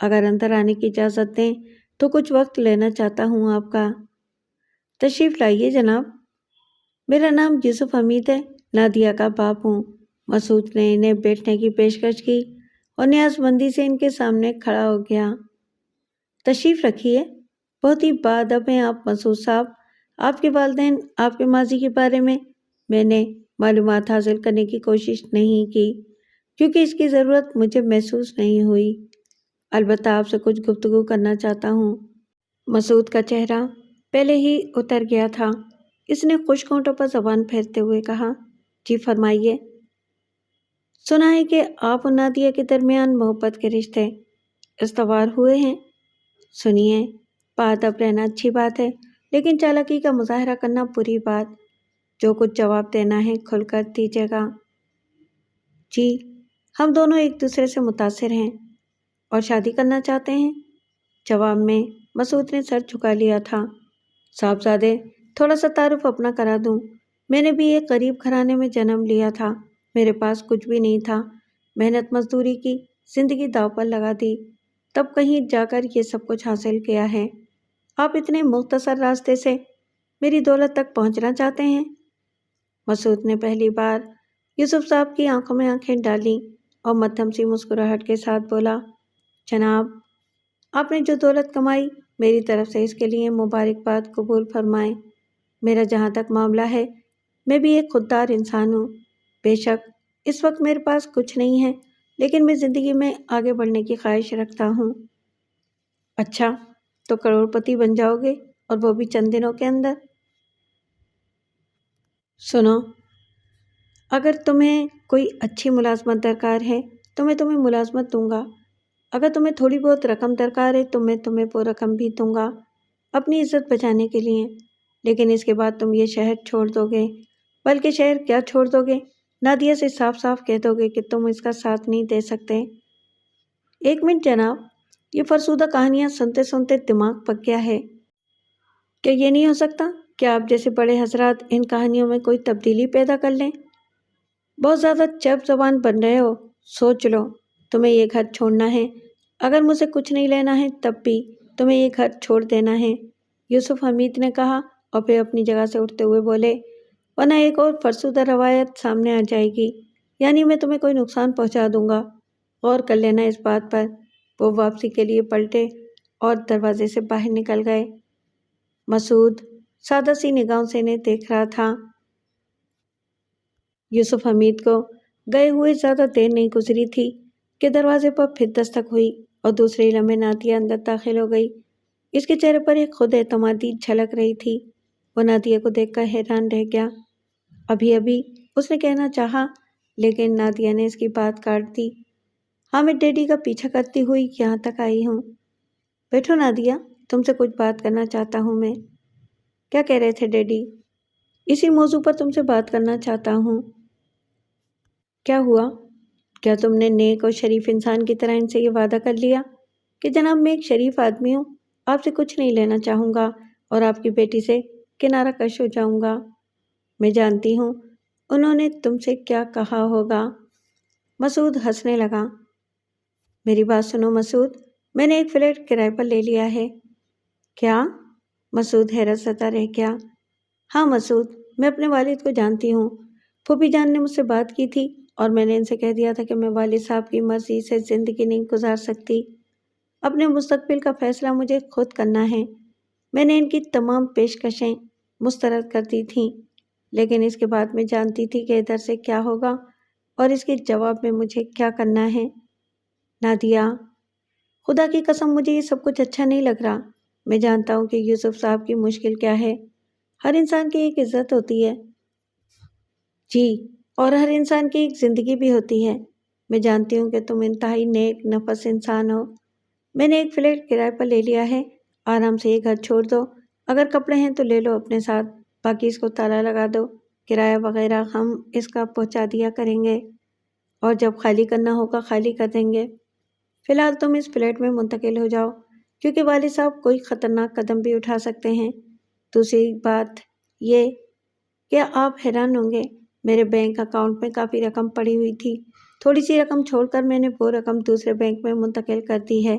اگر اندر آنے کی اجازت دیں تو کچھ وقت لینا چاہتا ہوں آپ کا۔ تشریف لائیے جناب۔ میرا نام یوسف حمید ہے، نادیہ کا باپ ہوں۔ مسعود نے انہیں بیٹھنے کی پیشکش کی اور نیاز مندی سے ان کے سامنے کھڑا ہو گیا۔ تشریف رکھیے۔ بہت ہی باادب ہیں آپ مسعود صاحب۔ آپ کے والدین، آپ کے ماضی کے بارے میں نے معلومات حاصل کرنے کی کوشش نہیں کی کیونکہ اس کی ضرورت مجھے محسوس نہیں ہوئی۔ البتہ آپ سے کچھ گفتگو کرنا چاہتا ہوں۔ مسعود کا چہرہ پہلے ہی اتر گیا تھا۔ اس نے خشک ہونٹوں پر زبان پھیرتے ہوئے کہا، جی فرمائیے۔ سنا ہے کہ آپ اور نادیہ کے درمیان محبت کے رشتے استوار ہوئے ہیں۔ سنیے، باادب رہنا اچھی بات ہے لیکن چالاکی کا مظاہرہ کرنا بری بات۔ جو کچھ جواب دینا ہے کھل کر دیجیے گا۔ جی، ہم دونوں ایک دوسرے سے متاثر ہیں اور شادی کرنا چاہتے ہیں۔ جواب میں مسعود نے سر جھکا لیا تھا۔ صاحبزادے، تھوڑا سا تعارف اپنا کرا دوں۔ میں نے بھی ایک غریب گھرانے میں جنم لیا تھا۔ میرے پاس کچھ بھی نہیں تھا۔ محنت مزدوری کی، زندگی داؤ پر لگا دی، تب کہیں جا کر یہ سب کچھ حاصل کیا ہے۔ آپ اتنے مختصر راستے سے میری دولت تک پہنچنا چاہتے ہیں؟ مسعود نے پہلی بار یوسف صاحب کی آنکھوں میں آنکھیں ڈالیں اور مدھم سی مسکراہٹ کے ساتھ بولا، جناب، آپ نے جو دولت کمائی، میری طرف سے اس کے لیے مبارکباد قبول فرمائیں۔ میرا جہاں تک معاملہ ہے، میں بھی ایک خوددار انسان ہوں۔ بے شک اس وقت میرے پاس کچھ نہیں ہے لیکن میں زندگی میں آگے بڑھنے کی خواہش رکھتا ہوں۔ اچھا، تو کروڑ پتی بن جاؤ گے، اور وہ بھی چند دنوں کے اندر۔ سنو، اگر تمہیں کوئی اچھی ملازمت درکار ہے تو میں تمہیں ملازمت دوں گا۔ اگر تمہیں تھوڑی بہت رقم درکار ہے تو میں تمہیں وہ رقم بھی دوں گا اپنی عزت بچانے کے لیے۔ لیکن اس کے بعد تم یہ شہر چھوڑ دو گے، بلکہ شہر کیا چھوڑ دو گے، نادیہ سے صاف صاف کہہ دو گے کہ تم اس کا ساتھ نہیں دے سکتے۔ ایک منٹ جناب، یہ فرسودہ کہانیاں سنتے سنتے دماغ پک گیا ہے۔ کیا یہ نہیں ہو سکتا کہ آپ جیسے بڑے حضرات ان کہانیوں میں کوئی تبدیلی پیدا کر لیں؟ بہت زیادہ چپ زبان بن رہے ہو۔ سوچ لو، تمہیں یہ گھر چھوڑنا ہے۔ اگر مجھ سے کچھ نہیں لینا ہے تب بھی تمہیں یہ گھر چھوڑ دینا ہے، یوسف حمید نے کہا اور پھر اپنی جگہ سے اٹھتے ہوئے بولے، ورنہ ایک اور فرسودہ روایت سامنے آ جائے گی، یعنی میں تمہیں کوئی نقصان پہنچا دوں گا۔ غور کر لینا اس بات پر۔ وہ واپسی کے لیے پلٹے اور دروازے سے باہر نکل گئے۔ مسعود سادہ سی نگاہوں سے انہیں دیکھ رہا تھا۔ یوسف حمید کو گئے ہوئے زیادہ دیر نہیں گزری تھی کہ دروازے پر پھر دستک ہوئی اور دوسرے لمحے نادیہ اندر داخل ہو گئی۔ اس کے چہرے پر ایک خود اعتمادی جھلک رہی تھی۔ وہ نادیہ کو دیکھ کر حیران رہ گیا۔ ابھی اس نے کہنا چاہا لیکن نادیہ نے اس کی بات کاٹ دی۔ ہاں، میں ڈیڈی کا پیچھا کرتی ہوئی یہاں تک آئی ہوں۔ بیٹھو نادیہ، تم سے کچھ بات کرنا چاہتا ہوں میں۔ کیا کہہ رہے تھے ڈیڈی؟ اسی موضوع پر تم سے بات کرنا چاہتا ہوں۔ کیا ہوا؟ کیا تم نے نیک اور شریف انسان کی طرح ان سے یہ وعدہ کر لیا کہ جناب میں ایک شریف آدمی ہوں، آپ سے کچھ نہیں لینا چاہوں گا اور آپ کی بیٹی سے کنارہ کش ہو جاؤں گا؟ میں جانتی ہوں انہوں نے تم سے کیا کہا ہوگا۔ مسعود ہنسنے لگا۔ میری بات سنو مسعود، میں نے ایک فلیٹ کرائے پر لے لیا ہے۔ کیا؟ مسعود حیرت زدہ رہ گیا۔ ہاں مسعود، میں اپنے والد کو جانتی ہوں۔ پھوپھی جان نے مجھ سے بات کی تھی اور میں نے ان سے کہہ دیا تھا کہ میں والد صاحب کی مرضی سے زندگی نہیں گزار سکتی۔ اپنے مستقبل کا فیصلہ مجھے خود کرنا ہے۔ میں نے ان کی تمام پیشکشیں مسترد کر دی تھیں، لیکن اس کے بعد میں جانتی تھی کہ ادھر سے کیا ہوگا اور اس کے جواب میں مجھے کیا کرنا ہے۔ نادیہ، خدا کی قسم مجھے یہ سب کچھ اچھا نہیں لگ رہا۔ میں جانتا ہوں کہ یوسف صاحب کی مشکل کیا ہے۔ ہر انسان کی ایک عزت ہوتی ہے۔ جی، اور ہر انسان کی ایک زندگی بھی ہوتی ہے۔ میں جانتی ہوں کہ تم انتہائی نیک نفس انسان ہو۔ میں نے ایک فلیٹ کرائے پر لے لیا ہے، آرام سے یہ گھر چھوڑ دو۔ اگر کپڑے ہیں تو لے لو اپنے ساتھ، باقی اس کو تالا لگا دو۔ کرایہ وغیرہ ہم اس کا پہنچا دیا کریں گے اور جب خالی کرنا ہوگا خالی کر دیں گے۔ فی الحال تم اس فلیٹ میں منتقل ہو جاؤ کیونکہ والد صاحب کوئی خطرناک قدم بھی اٹھا سکتے ہیں۔ دوسری بات یہ کہ آپ حیران ہوں گے، میرے بینک اکاؤنٹ میں کافی رقم پڑی ہوئی تھی۔ تھوڑی سی رقم چھوڑ کر میں نے وہ رقم دوسرے بینک میں منتقل کر دی ہے۔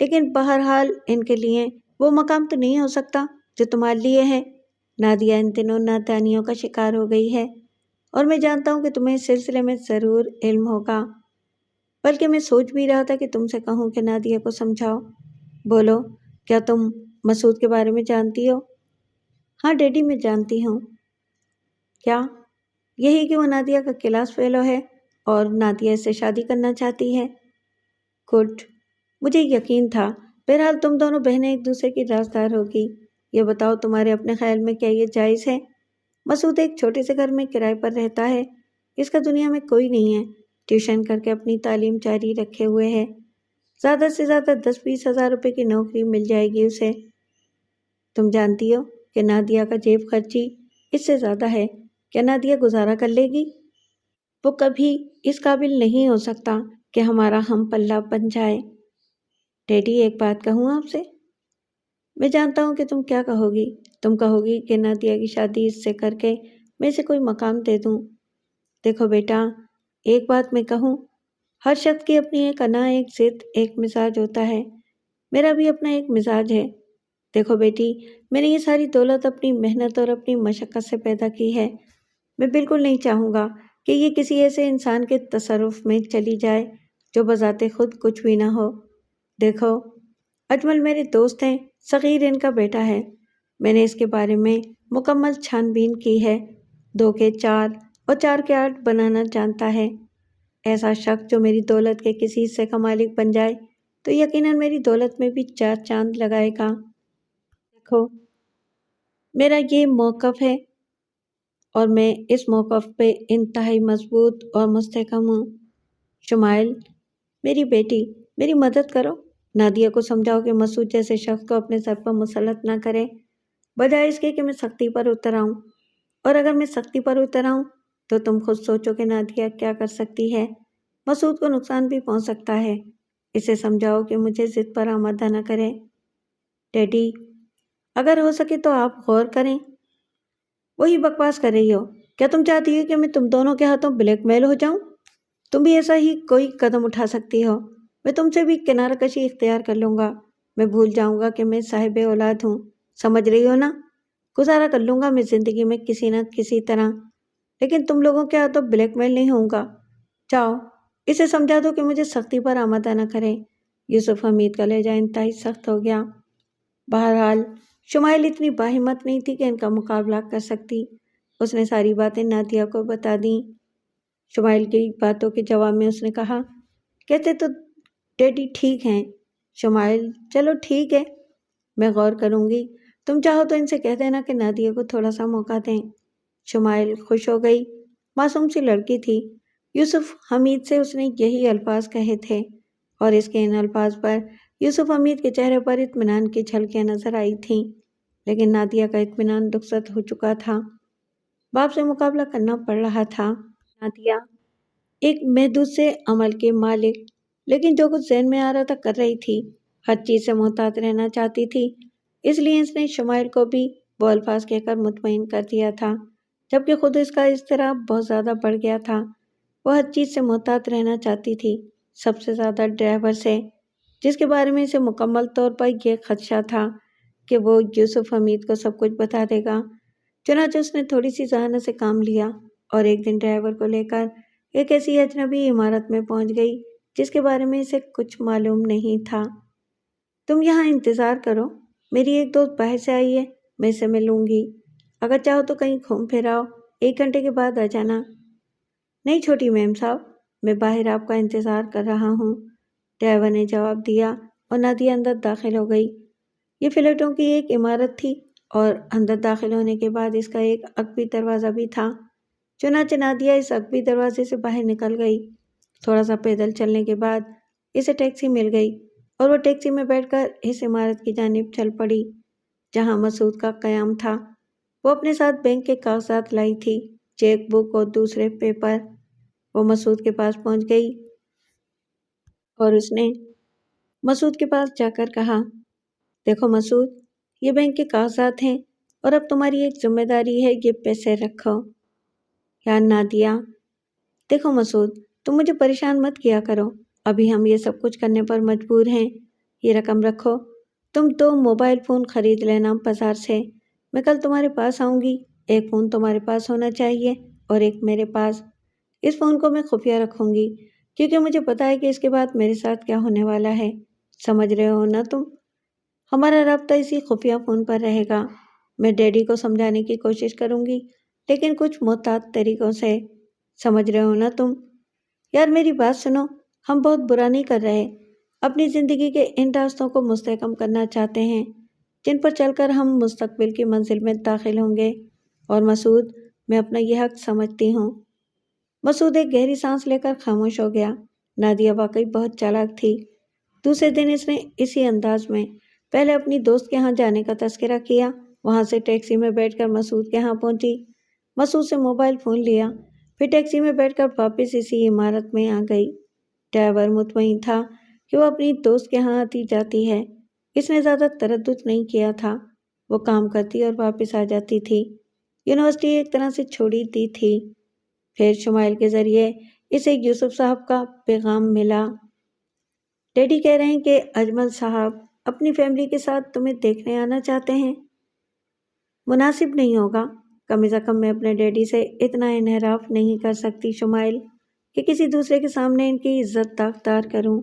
لیکن بہرحال ان کے لیے وہ مقام تو نہیں ہو سکتا جو تمہارے لیے ہے۔ نادیہ ان دنوں نادانیوں کا شکار ہو گئی ہے، اور میں جانتا ہوں کہ تمہیں اس سلسلے میں ضرور علم ہوگا۔ بلکہ میں سوچ بھی رہا تھا کہ تم سے کہوں کہ نادیہ کو سمجھاؤ۔ بولو، کیا تم مسعود کے بارے میں جانتی ہو؟ ہاں ڈیڈی، میں جانتی ہوں۔ کیا؟ یہی کہ وہ نادیہ کا کلاس فیلو ہے اور نادیہ اس سے شادی کرنا چاہتی ہے۔ گڈ، مجھے یقین تھا۔ بہرحال تم دونوں بہنیں ایک دوسرے کی رازدار ہوگی۔ یہ بتاؤ، تمہارے اپنے خیال میں کیا یہ جائز ہے؟ مسعود ایک چھوٹے سے گھر میں کرائے پر رہتا ہے، اس کا دنیا میں کوئی نہیں ہے، ٹیوشن کر کے اپنی تعلیم جاری رکھے ہوئے ہے، زیادہ سے زیادہ 10-20 ہزار روپے کی نوکری مل جائے گی اسے۔ تم جانتی ہو کہ نادیہ کا جیب خرچی اس سے زیادہ ہے، کیا نادیہ گزارا کر لے گی؟ وہ کبھی اس قابل نہیں ہو سکتا کہ ہمارا ہم پلہ بن جائے۔ ڈیڈی، ایک بات کہوں آپ سے؟ میں جانتا ہوں کہ تم کیا کہو گی۔ تم کہو گی کہ نادیہ کی شادی اس سے کر کے میں اسے کوئی مقام دے دوں۔ دیکھو بیٹا، ایک بات میں کہوں، ہر شخص کی اپنی ایک انا، ایک ضد، ایک مزاج ہوتا ہے۔ میرا بھی اپنا ایک مزاج ہے۔ دیکھو بیٹی، میں نے یہ ساری دولت اپنی محنت اور اپنی مشقت سے پیدا کی ہے۔ میں بالکل نہیں چاہوں گا کہ یہ کسی ایسے انسان کے تصرف میں چلی جائے جو بذات خود کچھ بھی نہ ہو۔ دیکھو، اجمل میرے دوست ہیں، صغیر ان کا بیٹا ہے۔ میں نے اس کے بارے میں مکمل چھان بین کی ہے۔ 2 کے 4 اور 4 کے 8 بنانا جانتا ہے۔ ایسا شخص جو میری دولت کے کسی حصے کا مالک بن جائے تو یقیناً میری دولت میں بھی 4 چاند لگائے گا۔ دیکھو، میرا یہ موقف ہے اور میں اس موقف پہ انتہائی مضبوط اور مستحکم ہوں۔ شمائل، میری بیٹی، میری مدد کرو۔ نادیہ کو سمجھاؤ کہ مسعود جیسے شخص کو اپنے سر پر مسلط نہ کرے، بجائے اس کے کہ میں سختی پر اتر آؤں۔ اور اگر میں سختی پر اتر آؤں تو تم خود سوچو کہ نادیہ کیا کر سکتی ہے۔ مسعود کو نقصان بھی پہنچ سکتا ہے۔ اسے سمجھاؤ کہ مجھے ضد پر آمادہ نہ کرے۔ ڈیڈی، اگر ہو سکے تو آپ غور کریں۔ وہی بکواس کر رہی ہو؟ کیا تم چاہتی ہو کہ میں تم دونوں کے ہاتھوں بلیک میل ہو جاؤں؟ تم بھی ایسا ہی کوئی قدم اٹھا سکتی ہو۔ میں تم سے بھی کنارہ کشی اختیار کر لوں گا۔ میں بھول جاؤں گا کہ میں صاحب اولاد ہوں، سمجھ رہی ہو نا؟ گزارا کر لوں گا میں زندگی میں کسی نہ کسی طرح، لیکن تم لوگوں کے ہاتھوں بلیک میل نہیں ہوں گا۔ جاؤ، اسے سمجھا دو کہ مجھے سختی پر آمادہ نہ کرے۔ یوسف حمید کا لہجہ انتہائی سخت ہو گیا۔ بہرحال شمائل اتنی باہمت نہیں تھی کہ ان کا مقابلہ کر سکتی۔ اس نے ساری باتیں نادیہ کو بتا دیں۔ شمائل کی باتوں کے جواب میں اس نے کہا، کہتے تو ڈیڈی ٹھیک ہیں۔ شمائل، چلو ٹھیک ہے، میں غور کروں گی۔ تم چاہو تو ان سے کہہ دینا کہ نادیہ کو تھوڑا سا موقع دیں۔ شمائل خوش ہو گئی، معصوم سی لڑکی تھی۔ یوسف حمید سے اس نے یہی الفاظ کہے تھے، اور اس کے ان الفاظ پر یوسف حمید کے چہرے پر اطمینان کی جھلکیاں نظر آئی تھیں، لیکن نادیہ کا اطمینان رخصت ہو چکا تھا۔ باپ سے مقابلہ کرنا پڑ رہا تھا۔ نادیہ ایک محدود سے عمل کے مالک، لیکن جو کچھ ذہن میں آ رہا تھا کر رہی تھی، ہر چیز سے محتاط رہنا چاہتی تھی۔ اس لیے اس نے شمائل کو بھی وہ الفاظ کہہ کر مطمئن کر دیا تھا، جبکہ خود اس کا اضطراب بہت زیادہ بڑھ گیا تھا۔ وہ ہر چیز سے محتاط رہنا چاہتی تھی، سب سے زیادہ ڈرائیور سے، جس کے بارے میں اسے مکمل طور پر یہ خدشہ تھا کہ وہ یوسف حمید کو سب کچھ بتا دے گا۔ چنانچہ اس نے تھوڑی سی ذہانت سے کام لیا اور ایک دن ڈرائیور کو لے کر ایک ایسی اجنبی عمارت میں پہنچ گئی جس کے بارے میں اسے کچھ معلوم نہیں تھا۔ تم یہاں انتظار کرو، میری ایک دوست باہر سے آئی ہے، میں اسے ملوں گی۔ اگر چاہو تو کہیں گھوم پھر آؤ، 1 گھنٹے کے بعد آ جانا۔ نہیں چھوٹی میم صاحب، میں باہر آپ کا انتظار کر رہا ہوں، ڈرائیور نے جواب دیا، اور نادیہ اندر داخل ہو گئی۔ یہ فلیٹوں کی ایک عمارت تھی اور اندر داخل ہونے کے بعد اس کا ایک عقبی دروازہ بھی تھا۔ چنانچہ نادیہ اس عقبی دروازے سے باہر نکل گئی۔ تھوڑا سا پیدل چلنے کے بعد اسے ٹیکسی مل گئی اور وہ ٹیکسی میں بیٹھ کر اس عمارت کی جانب چل پڑی جہاں مسعود کا قیام تھا۔ وہ اپنے ساتھ بینک کے کاغذات لائی تھی، چیک بک اور دوسرے پیپر۔ وہ مسعود کے پاس پہنچ گئی اور اس نے مسعود کے پاس جا کر کہا، دیکھو مسعود، یہ بینک کے کاغذات ہیں اور اب تمہاری ایک ذمہ داری ہے، یہ پیسے رکھو۔ یا نادیہ، دیکھو مسعود، تم مجھے پریشان مت کیا کرو، ابھی ہم یہ سب کچھ کرنے پر مجبور ہیں، یہ رقم رکھو، تم 2 موبائل فون خرید لینا بازار سے، میں کل تمہارے پاس آؤں گی، ایک فون تمہارے پاس ہونا چاہیے اور ایک میرے پاس۔ اس فون کو میں خفیہ رکھوں گی کیونکہ مجھے پتا ہے کہ اس کے بعد میرے ساتھ کیا ہونے والا ہے، سمجھ رہے ہو نا تم؟ ہمارا رابطہ اسی خفیہ فون پر رہے گا۔ میں ڈیڈی کو سمجھانے کی کوشش کروں گی لیکن کچھ محتاط طریقوں سے، سمجھ رہے ہو نا تم؟ یار میری بات سنو، ہم بہت برا نہیں کر رہے، اپنی زندگی کے ان راستوں کو مستحکم کرنا چاہتے ہیں جن پر چل کر ہم مستقبل کی منزل میں داخل ہوں گے، اور مسعود میں اپنا یہ حق سمجھتی ہوں۔ مسعود ایک گہری سانس لے کر خاموش ہو گیا۔ نادیہ واقعی بہت چالاک تھی۔ دوسرے دن اس نے اسی انداز میں پہلے اپنی دوست کے ہاں جانے کا تذکرہ کیا، وہاں سے ٹیکسی میں بیٹھ کر مسعود کے ہاں پہنچی، مسعود سے موبائل فون لیا، پھر ٹیکسی میں بیٹھ کر واپس اسی عمارت میں آ گئی۔ ڈرائیور مطمئن تھا کہ وہ اپنی دوست کے ہاں آتی جاتی ہے، اس نے زیادہ تردد نہیں کیا تھا، وہ کام کرتی اور واپس آ جاتی تھی، یونیورسٹی ایک طرح سے چھوڑی دی تھی۔ پھر شمائل کے ذریعے اسے یوسف صاحب کا پیغام ملا۔ ڈیڈی کہہ رہے ہیں کہ اجمل صاحب اپنی فیملی کے ساتھ تمہیں دیکھنے آنا چاہتے ہیں۔ مناسب نہیں ہوگا، کم از کم میں اپنے ڈیڈی سے اتنا انحراف نہیں کر سکتی شمائل کہ کسی دوسرے کے سامنے ان کی عزت داغدار کروں۔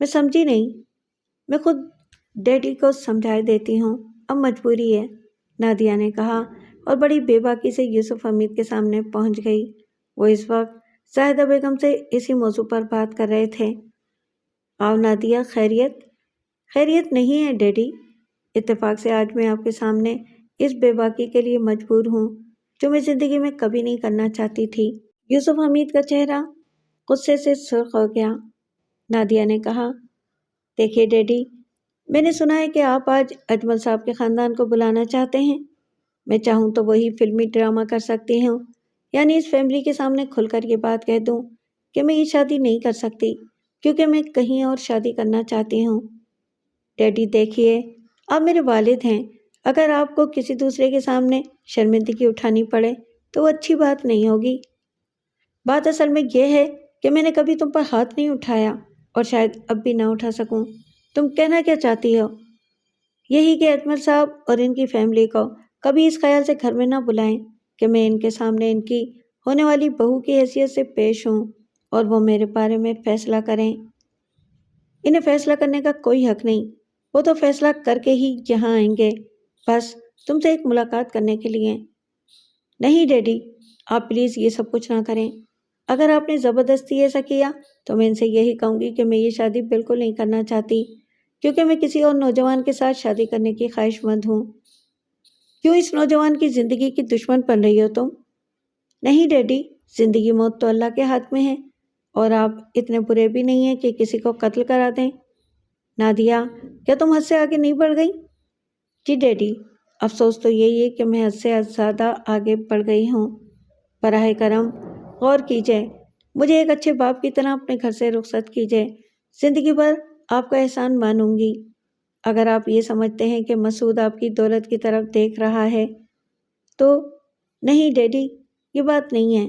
میں سمجھی نہیں، میں خود ڈیڈی کو سمجھا دیتی ہوں، اب مجبوری ہے، نادیہ نے کہا اور بڑی بے باکی سے یوسف حمید کے سامنے پہنچ گئی۔ وہ اس وقت زاہدہ بیگم سے اسی موضوع پر بات کر رہے تھے۔ آؤ نادیہ، خیریت؟ خیریت نہیں ہے ڈیڈی، اتفاق سے آج میں آپ کے سامنے اس بے باکی کے لیے مجبور ہوں جو میں زندگی میں کبھی نہیں کرنا چاہتی تھی۔ یوسف حمید کا چہرہ غصے سے سرخ ہو گیا۔ نادیہ نے کہا، دیکھیے ڈیڈی، میں نے سنا ہے کہ آپ آج اجمل صاحب کے خاندان کو بلانا چاہتے ہیں، میں چاہوں تو وہی فلمی ڈرامہ کر سکتی ہوں، یعنی اس فیملی کے سامنے کھل کر یہ بات کہہ دوں کہ میں یہ شادی نہیں کر سکتی کیونکہ میں کہیں اور شادی کرنا چاہتی ہوں۔ ڈیڈی دیکھیے، آپ میرے والد ہیں، اگر آپ کو کسی دوسرے کے سامنے شرمندگی اٹھانی پڑے تو وہ اچھی بات نہیں ہوگی۔ بات اصل میں یہ ہے کہ میں نے کبھی تم پر ہاتھ نہیں اٹھایا اور شاید اب بھی نہ اٹھا سکوں۔ تم کہنا کیا چاہتی ہو؟ یہی کہ اجمل صاحب اور ان کی فیملی کو کبھی اس خیال سے گھر میں نہ بلائیں کہ میں ان کے سامنے ان کی ہونے والی بہو کی حیثیت سے پیش ہوں اور وہ میرے بارے میں فیصلہ کریں۔ انہیں فیصلہ کرنے کا کوئی حق نہیں، وہ تو فیصلہ کر کے ہی یہاں آئیں گے، بس تم سے ایک ملاقات کرنے کے لیے۔ نہیں ڈیڈی، آپ پلیز یہ سب کچھ نہ کریں، اگر آپ نے زبردستی ایسا کیا تو میں ان سے یہی کہوں گی کہ میں یہ شادی بالکل نہیں کرنا چاہتی کیونکہ میں کسی اور نوجوان کے ساتھ شادی کرنے کی خواہش مند ہوں۔ کیوں اس نوجوان کی زندگی کی دشمن بن رہی ہو تم؟ نہیں ڈیڈی، زندگی موت تو اللہ کے ہاتھ میں ہے اور آپ اتنے برے بھی نہیں ہیں کہ کسی کو قتل کرا دیں۔ نادیہ، کیا تم حد سے آگے نہیں بڑھ گئی؟ جی ڈیڈی، افسوس تو یہی ہے کہ میں حد سے زیادہ آگے بڑھ گئی ہوں۔ براہ کرم غور کیجیے، مجھے ایک اچھے باپ کی طرح اپنے گھر سے رخصت کیجیے، زندگی بھر آپ کا احسان مانوں گی۔ اگر آپ یہ سمجھتے ہیں کہ مسعود آپ کی دولت کی طرف دیکھ رہا ہے تو نہیں ڈیڈی، یہ بات نہیں ہے،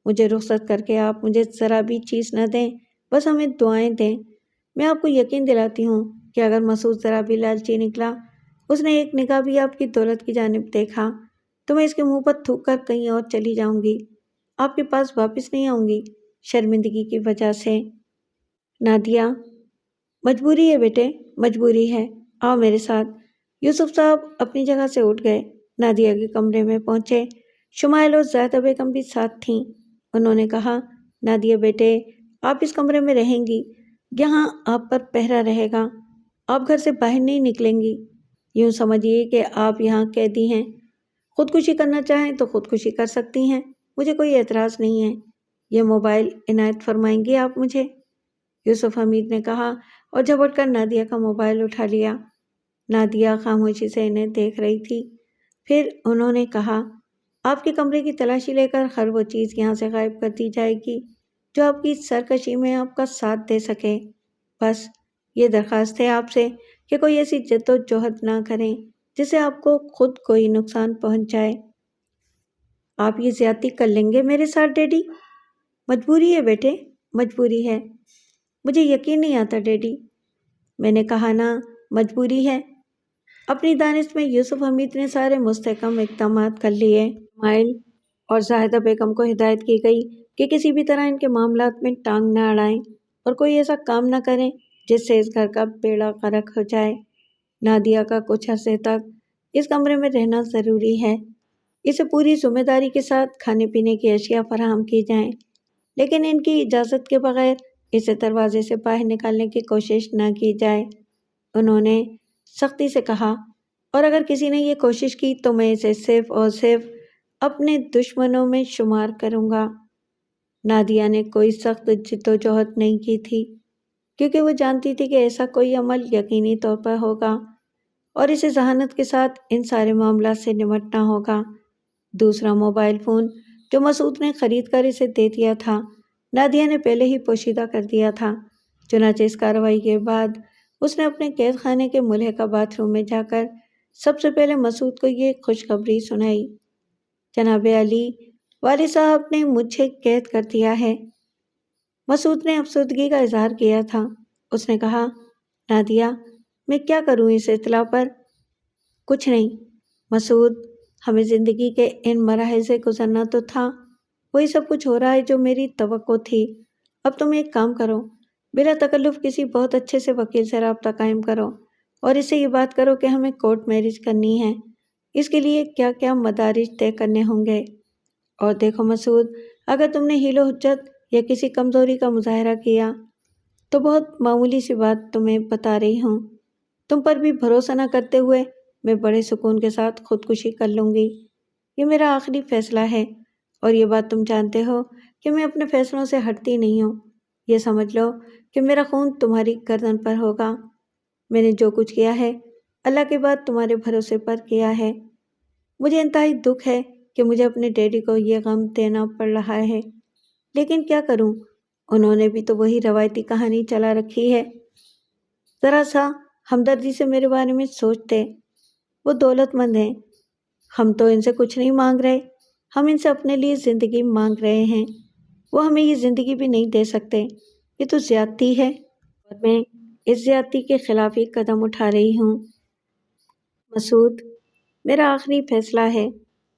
مجھے رخصت کر کے آپ مجھے ذرا بھی چیز نہ دیں، بس ہمیں دعائیں دیں۔ میں آپ کو یقین دلاتی ہوں کہ اگر مسعود ذرا بھی لالچی نکلا، اس نے ایک نگاہ بھی آپ کی دولت کی جانب دیکھا تو میں اس کے منہ پر تھوک کر کہیں اور چلی جاؤں گی، آپ کے پاس واپس نہیں آؤں گی، شرمندگی کی وجہ سے۔ نادیہ، مجبوری ہے بیٹے، مجبوری ہے، آؤ میرے ساتھ۔ یوسف صاحب اپنی جگہ سے اٹھ گئے، نادیہ کے کمرے میں پہنچے، شمائل اور زاہدہ بیگم بھی ساتھ تھیں۔ انہوں نے کہا، نادیہ بیٹے، آپ اس کمرے میں رہیں گی، یہاں آپ پر پہرا رہے گا، آپ گھر سے باہر نہیں نکلیں گی، یوں سمجھیے کہ آپ یہاں قیدی ہیں، خودکشی کرنا چاہیں تو خودکشی کر سکتی ہیں، مجھے کوئی اعتراض نہیں ہے۔ یہ موبائل عنایت فرمائیں گی آپ مجھے؟ یوسف حمید نے کہا اور جھپٹ کر نادیہ کا موبائل اٹھا لیا۔ نادیہ خاموشی سے انہیں دیکھ رہی تھی، پھر انہوں نے کہا، آپ کے کمرے کی تلاشی لے کر ہر وہ چیز یہاں سے غائب کر دی جائے گی جو آپ کی سرکشی میں آپ کا ساتھ دے سکے، بس یہ درخواست ہے آپ سے کہ کوئی ایسی جد و جہد نہ کریں جس سے آپ کو خود کوئی نقصان پہنچ جائے۔ آپ یہ زیادتی کر لیں گے میرے ساتھ ڈیڈی؟ مجبوری ہے بیٹے، مجبوری ہے، مجھے یقین نہیں آتا ڈیڈی، میں نے کہا نا، مجبوری ہے۔ اپنی دانش میں یوسف حمید نے سارے مستحکم اقدامات کر لیے۔ اسماعیل اور زاہدہ بیگم کو ہدایت کی گئی کہ کسی بھی طرح ان کے معاملات میں ٹانگ نہ اڑائیں اور کوئی ایسا کام نہ کریں جس سے اس گھر کا بیڑا غرق ہو جائے۔ نادیہ کا کچھ عرصے تک اس کمرے میں رہنا ضروری ہے۔ اسے پوری ذمہ داری کے ساتھ کھانے پینے کی اشیاء فراہم کی جائیں، لیکن ان کی اجازت کے بغیر اسے دروازے سے باہر نکالنے کی کوشش نہ کی جائے۔ انہوں نے سختی سے کہا، اور اگر کسی نے یہ کوشش کی تو میں اسے صرف اور صرف اپنے دشمنوں میں شمار کروں گا۔ نادیہ نے کوئی سخت جدوجہد نہیں کی تھی، کیونکہ وہ جانتی تھی کہ ایسا کوئی عمل یقینی طور پر ہوگا اور اسے ذہانت کے ساتھ ان سارے معاملات سے نمٹنا ہوگا۔ دوسرا موبائل فون جو مسعود نے خرید کر اسے دے دیا تھا، نادیہ نے پہلے ہی پوشیدہ کر دیا تھا۔ چنانچہ اس کارروائی کے بعد اس نے اپنے قید خانے کے ملحقہ باتھ روم میں جا کر سب سے پہلے مسعود کو یہ خوشخبری سنائی: جناب علی، والد صاحب نے مجھے قید کر دیا ہے۔ مسعود نے افسردگی کا اظہار کیا تھا۔ اس نے کہا، نادیہ، میں کیا کروں اس اطلاع پر؟ کچھ نہیں مسعود، ہمیں زندگی کے ان مراحل سے گزرنا تو تھا، وہی سب کچھ ہو رہا ہے جو میری توقع تھی۔ اب تم ایک کام کرو، بلا تکلف کسی بہت اچھے سے وکیل سے رابطہ قائم کرو اور اس سے یہ بات کرو کہ ہمیں کورٹ میرج کرنی ہے۔ اس کے لیے کیا کیا مدارج طے کرنے ہوں گے۔ اور دیکھو مسعود، اگر تم نے حیل و حجت یا کسی کمزوری کا مظاہرہ کیا تو بہت معمولی سی بات تمہیں بتا رہی ہوں، تم پر بھی بھروسہ نہ کرتے ہوئے میں بڑے سکون کے ساتھ خودکشی کر لوں گی۔ یہ میرا آخری فیصلہ ہے، اور یہ بات تم جانتے ہو کہ میں اپنے فیصلوں سے ہٹتی نہیں ہوں۔ یہ سمجھ لو کہ میرا خون تمہاری گردن پر ہوگا۔ میں نے جو کچھ کیا ہے اللہ کے بعد تمہارے بھروسے پر کیا ہے۔ مجھے انتہائی دکھ ہے کہ مجھے اپنے ڈیڈی کو یہ غم دینا پڑ رہا ہے، لیکن کیا کروں، انہوں نے بھی تو وہی روایتی کہانی چلا رکھی ہے۔ ذرا سا ہمدردی سے میرے بارے میں سوچتے، وہ دولت مند ہیں، ہم تو ان سے کچھ نہیں مانگ رہے، ہم ان سے اپنے لیے زندگی مانگ رہے ہیں۔ وہ ہمیں یہ زندگی بھی نہیں دے سکتے، یہ تو زیادتی ہے، اور میں اس زیادتی کے خلاف ہی قدم اٹھا رہی ہوں۔ مسعود، میرا آخری فیصلہ ہے،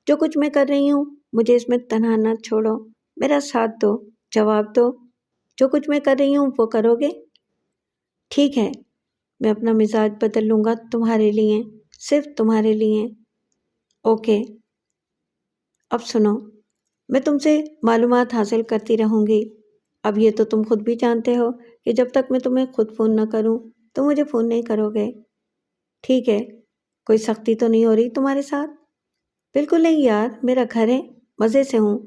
جو کچھ میں کر رہی ہوں مجھے اس میں تنہا نہ چھوڑو، میرا ساتھ دو، جواب دو، جو کچھ میں کر رہی ہوں وہ کرو گے؟ ٹھیک ہے، میں اپنا مزاج بدل لوں گا تمہارے لیے، صرف تمہارے لیے۔ اوکے، اب سنو، میں تم سے معلومات حاصل کرتی رہوں گی۔ اب یہ تو تم خود بھی جانتے ہو کہ جب تک میں تمہیں خود فون نہ کروں تو مجھے فون نہیں کرو گے۔ ٹھیک ہے، کوئی سختی تو نہیں ہو رہی تمہارے ساتھ؟ بالکل نہیں یار، میرا گھر ہے، مزے سے ہوں،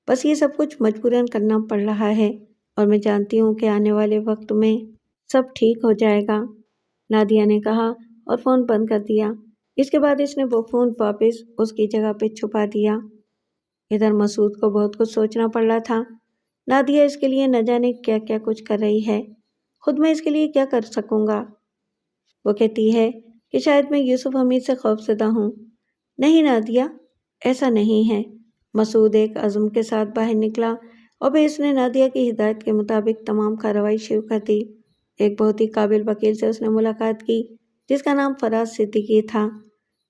بس یہ سب کچھ مجبوراً کرنا پڑ رہا ہے، اور میں جانتی ہوں کہ آنے والے وقت میں سب ٹھیک ہو جائے گا، نادیہ نے کہا اور فون بند کر دیا۔ اس کے بعد اس نے وہ فون واپس اس کی جگہ پہ چھپا دیا۔ ادھر مسعود کو بہت کچھ سوچنا پڑ رہا تھا۔ نادیہ اس کے لیے نہ جانے کیا کیا کچھ کر رہی ہے، خود میں اس کے لیے کیا کر سکوں گا؟ وہ کہتی ہے کہ شاید میں یوسف حمید سے خوفزدہ ہوں۔ نہیں نادیہ، ایسا نہیں ہے۔ مسعود ایک عزم کے ساتھ باہر نکلا اور پھر اس نے نادیہ کی ہدایت کے مطابق تمام کارروائی شروع کر دی۔ ایک بہت ہی قابل وکیل سے اس نے ملاقات کی جس کا نام فراز صدیقی تھا۔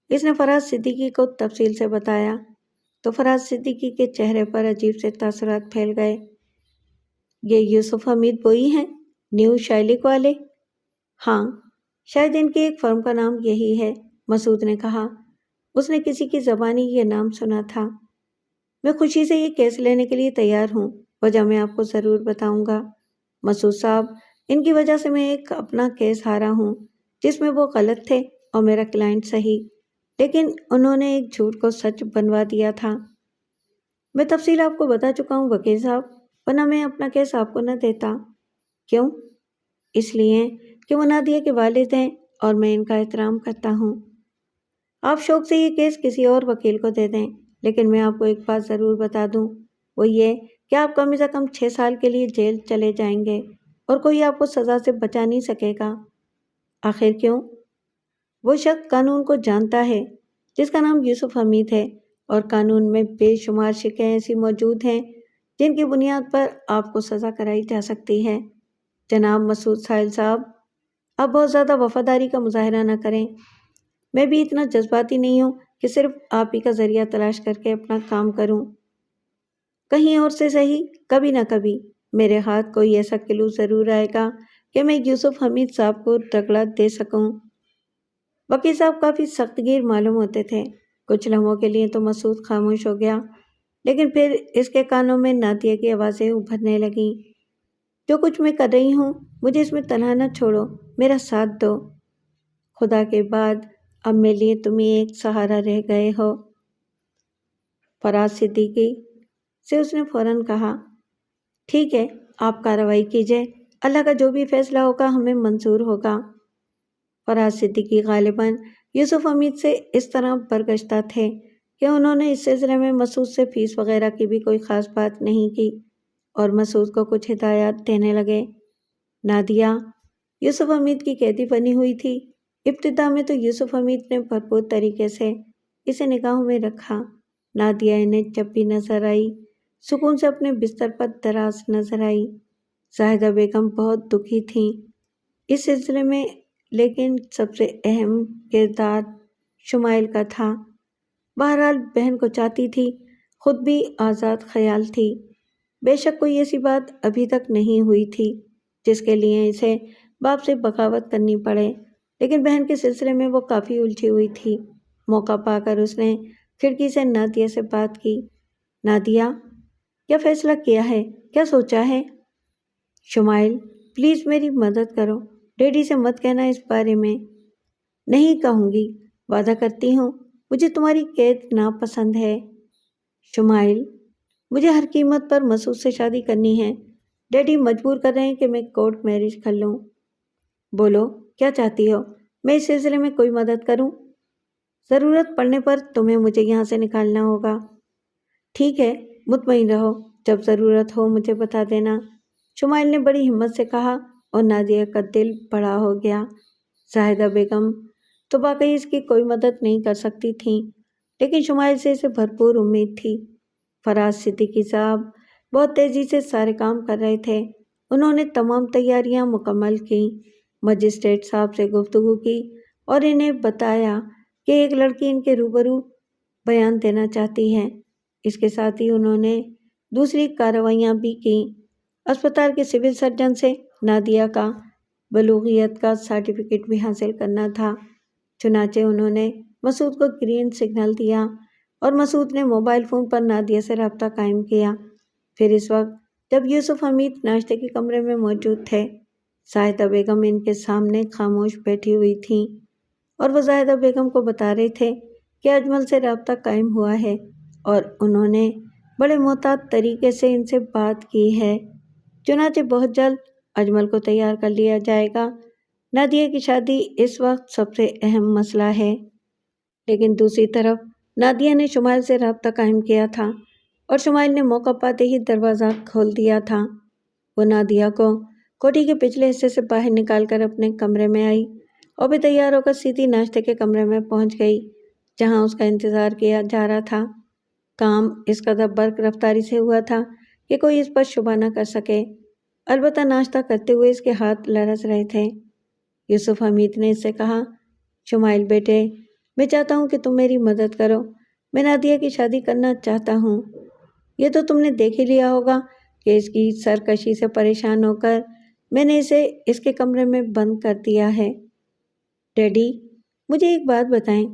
اس نے فراز صدیقی کو تفصیل سے بتایا تو فراز صدیقی کے چہرے پر عجیب سے تاثرات پھیل گئے۔ یہ یوسف حمید وہی ہیں، نیو شائلک والے؟ ہاں، شاید ان کی ایک فرم کا نام یہی ہے، مسعود نے کہا۔ اس نے کسی کی زبانی یہ نام سنا تھا۔ میں خوشی سے یہ کیس لینے کے لیے تیار ہوں، وجہ میں آپ کو ضرور بتاؤں گا۔ مسعود صاحب، ان کی وجہ سے میں ایک اپنا کیس ہارا ہوں جس میں وہ غلط تھے اور میرا کلائنٹ صحیح، لیکن انہوں نے ایک جھوٹ کو سچ بنوا دیا تھا۔ میں تفصیل آپ کو بتا چکا ہوں وکیل صاحب، ورنہ میں اپنا کیس آپ کو نہ دیتا۔ کیوں؟ اس لیے کہ وہ نادیہ کے والد ہیں اور میں ان کا احترام کرتا ہوں۔ آپ شوق سے یہ کیس کسی اور وکیل کو دے دیں، لیکن میں آپ کو ایک بات ضرور بتا دوں، وہ یہ کہ آپ کم از کم 6 سال کے لیے جیل چلے جائیں گے اور کوئی آپ کو سزا سے بچا نہیں سکے گا۔ آخر کیوں؟ وہ شخص قانون کو جانتا ہے جس کا نام یوسف حمید ہے، اور قانون میں بے شمار شقیں ایسی موجود ہیں جن کی بنیاد پر آپ کو سزا کرائی جا سکتی ہے۔ جناب مسعود ساحل صاحب، آپ بہت زیادہ وفاداری کا مظاہرہ نہ کریں۔ میں بھی اتنا جذباتی نہیں ہوں کہ صرف آپ ہی کا ذریعہ تلاش کر کے اپنا کام کروں۔ کہیں اور سے صحیح، کبھی نہ کبھی میرے ہاتھ کوئی ایسا کلو ضرور آئے گا کہ میں یوسف حمید صاحب کو رگڑا دے سکوں۔ وکیل صاحب کافی سخت گیر معلوم ہوتے تھے۔ کچھ لمحوں کے لیے تو مسعود خاموش ہو گیا، لیکن پھر اس کے کانوں میں نادیہ کی آوازیں ابھرنے لگیں۔ جو کچھ میں کر رہی ہوں، مجھے اس میں تنہا نہ چھوڑو، میرا ساتھ دو۔ خدا کے بعد اب میرے لیے تم ہی ایک سہارا رہ گئے ہو۔ فراز صدیقی سے اس نے فوراً کہا، ٹھیک ہے، آپ کارروائی کیجئے، اللہ کا جو بھی فیصلہ ہوگا ہمیں منظور ہوگا۔ فراز صدیقی غالباً یوسف حمید سے اس طرح برگشتہ تھے کہ انہوں نے اس سلسلے میں مسعود سے فیس وغیرہ کی بھی کوئی خاص بات نہیں کی اور مسعود کو کچھ ہدایات دینے لگے۔ نادیہ یوسف حمید کی قیدی بنی ہوئی تھی۔ ابتدا میں تو یوسف حمید نے بھرپور طریقے سے اسے نگاہوں میں رکھا۔ نادیہ انہیں جب بھی نظر آئی سکون سے اپنے بستر پر دراز نظر آئی۔ زاہدہ بیگم بہت دکھی تھیں اس سلسلے میں، لیکن سب سے اہم کردار شمائل کا تھا۔ بہرحال بہن کو چاہتی تھی، خود بھی آزاد خیال تھی۔ بے شک کوئی ایسی بات ابھی تک نہیں ہوئی تھی جس کے لیے اسے باپ سے بغاوت کرنی پڑے، لیکن بہن کے سلسلے میں وہ کافی الجھی ہوئی تھی۔ موقع پا کر اس نے کھڑکی سے نادیہ سے بات کی۔ نادیہ، کیا فیصلہ کیا ہے؟ کیا سوچا ہے؟ شمائل، پلیز میری مدد کرو، ڈیڈی سے مت کہنا اس بارے میں۔ نہیں کہوں گی، وعدہ کرتی ہوں، مجھے تمہاری قید ناپسند ہے۔ شمائل، مجھے ہر قیمت پر مسعود سے شادی کرنی ہے۔ ڈیڈی مجبور کر رہے ہیں کہ میں کورٹ میرج کر لوں۔ بولو، کیا چاہتی ہو؟ میں اس سلسلے میں کوئی مدد کروں؟ ضرورت پڑنے پر تمہیں مجھے یہاں سے نکالنا ہوگا۔ ٹھیک ہے، مطمئن رہو، جب ضرورت ہو مجھے بتا دینا، شمائل نے بڑی ہمت سے کہا اور نادیہ کا دل بڑا ہو گیا۔ زاہدہ بیگم تو واقعی اس کی کوئی مدد نہیں کر سکتی تھیں، لیکن شمائل سے اسے بھرپور امید تھی۔ فراز صدیقی صاحب بہت تیزی سے سارے کام کر رہے تھے۔ انہوں نے تمام تیاریاں مکمل کیں، مجسٹریٹ صاحب سے گفتگو کی اور انہیں بتایا کہ ایک لڑکی ان کے روبرو بیان دینا چاہتی ہے۔ اس کے ساتھ ہی انہوں نے دوسری کارروائیاں بھی کیں۔ اسپتال کے سول سرجن سے نادیہ کا بلوغیت کا سرٹیفکیٹ بھی حاصل کرنا تھا۔ چنانچہ انہوں نے مسعود کو گرین سگنل دیا اور مسعود نے موبائل فون پر نادیہ سے رابطہ قائم کیا۔ پھر اس وقت جب یوسف حمید ناشتے کے کمرے میں موجود تھے، زاہدہ بیگم ان کے سامنے خاموش بیٹھی ہوئی تھیں اور وہ زاہدہ بیگم کو بتا رہے تھے کہ اجمل سے رابطہ قائم ہوا ہے اور انہوں نے بڑے محتاط طریقے سے ان سے بات کی ہے۔ چنانچہ بہت جلد اجمل کو تیار کر لیا جائے گا۔ نادیہ کی شادی اس وقت سب سے اہم مسئلہ ہے۔ لیکن دوسری طرف نادیہ نے شمائل سے رابطہ قائم کیا تھا اور شمائل نے موقع پاتے ہی دروازہ کھول دیا تھا۔ وہ نادیہ کو کوٹھی کے پچھلے حصے سے باہر نکال کر اپنے کمرے میں آئی اور بھی تیار ہو کر سیدھی ناشتے کے کمرے میں پہنچ گئی جہاں اس کا انتظار کیا جا رہا تھا۔ کام اس قدر برق رفتاری سے ہوا تھا کہ کوئی اس پر شبہ نہ کر سکے، البتہ ناشتہ کرتے ہوئے اس کے ہاتھ لرز رہے تھے۔ یوسف حمید نے اس سے کہا، شمائل بیٹے، میں چاہتا ہوں کہ تم میری مدد کرو۔ میں نادیہ کی شادی کرنا چاہتا ہوں۔ یہ تو تم نے دیکھ ہی لیا ہوگا کہ اس کی سرکشی سے پریشان ہو کر میں نے اسے اس کے کمرے میں بند کر دیا ہے۔ ڈیڈی، مجھے ایک بات بتائیں،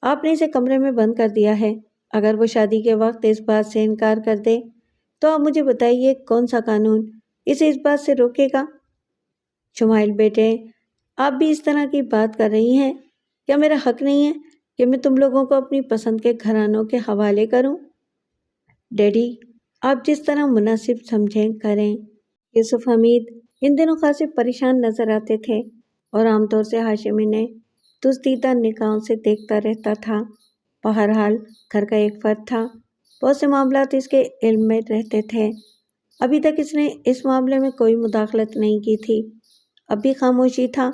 آپ نے اسے کمرے میں بند کر دیا ہے، اگر وہ شادی کے وقت اس بات سے انکار کر دے تو آپ مجھے بتائیے کون سا قانون اسے اس بات سے روکے گا؟ شمائل بیٹے، آپ بھی اس طرح کی بات کر رہی ہیں، کیا میرا حق نہیں ہے کہ میں تم لوگوں کو اپنی پسند کے گھرانوں کے حوالے کروں؟ ڈیڈی، آپ جس طرح مناسب سمجھیں کریں۔ یوسف حمید ان دنوں خاصے پریشان نظر آتے تھے اور عام طور سے ہاشم انہیں دزدیدہ نگاہوں سے دیکھتا رہتا تھا۔ بہرحال گھر کا ایک فرد تھا، بہت سے معاملات اس کے علم میں رہتے تھے۔ ابھی تک اس نے اس معاملے میں کوئی مداخلت نہیں کی تھی، اب بھی خاموشی تھا۔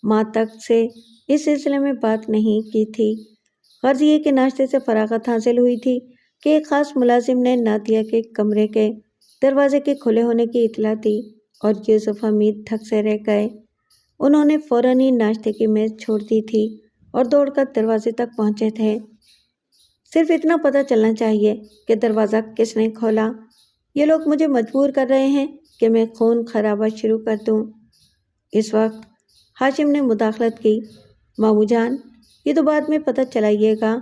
ماں تک سے اس سلسلے میں بات نہیں کی تھی۔ غرض یہ کہ ناشتے سے فراغت حاصل ہوئی تھی کہ ایک خاص ملازم نے نادیہ کے کمرے کے دروازے کے کھلے ہونے کی اطلاع دی اور یوسف حمید تھک سے رہ گئے۔ انہوں نے فوراً ہی ناشتے کی میز چھوڑ دی تھی اور دوڑ کر دروازے تک پہنچے تھے۔ صرف اتنا پتہ چلنا چاہیے کہ دروازہ کس نے کھولا۔ یہ لوگ مجھے مجبور کر رہے ہیں کہ میں خون خرابہ شروع کر دوں۔ اس وقت ہاشم نے مداخلت کی۔ مامو جان، یہ تو بعد میں پتہ چلائیے گا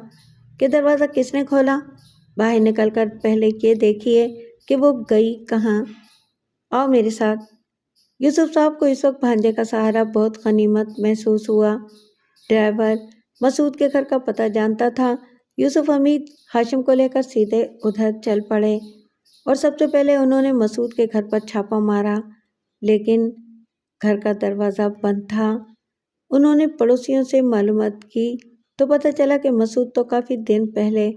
کہ دروازہ کس نے کھولا۔ باہر نکل کر پہلے یہ دیکھیے کہ وہ گئی کہاں۔ آؤ میرے ساتھ۔ یوسف صاحب کو اس وقت بھانجے کا سہارا بہت غنیمت محسوس ہوا۔ ڈرائیور مسعود کے گھر کا پتہ جانتا تھا۔ یوسف حمید ہاشم کو لے کر سیدھے ادھر چل پڑے اور سب سے پہلے انہوں نے مسعود کے گھر پر چھاپا مارا، لیکن گھر کا دروازہ بند تھا۔ انہوں نے پڑوسیوں سے معلومات کی تو پتہ چلا کہ مسعود تو کافی دن پہلے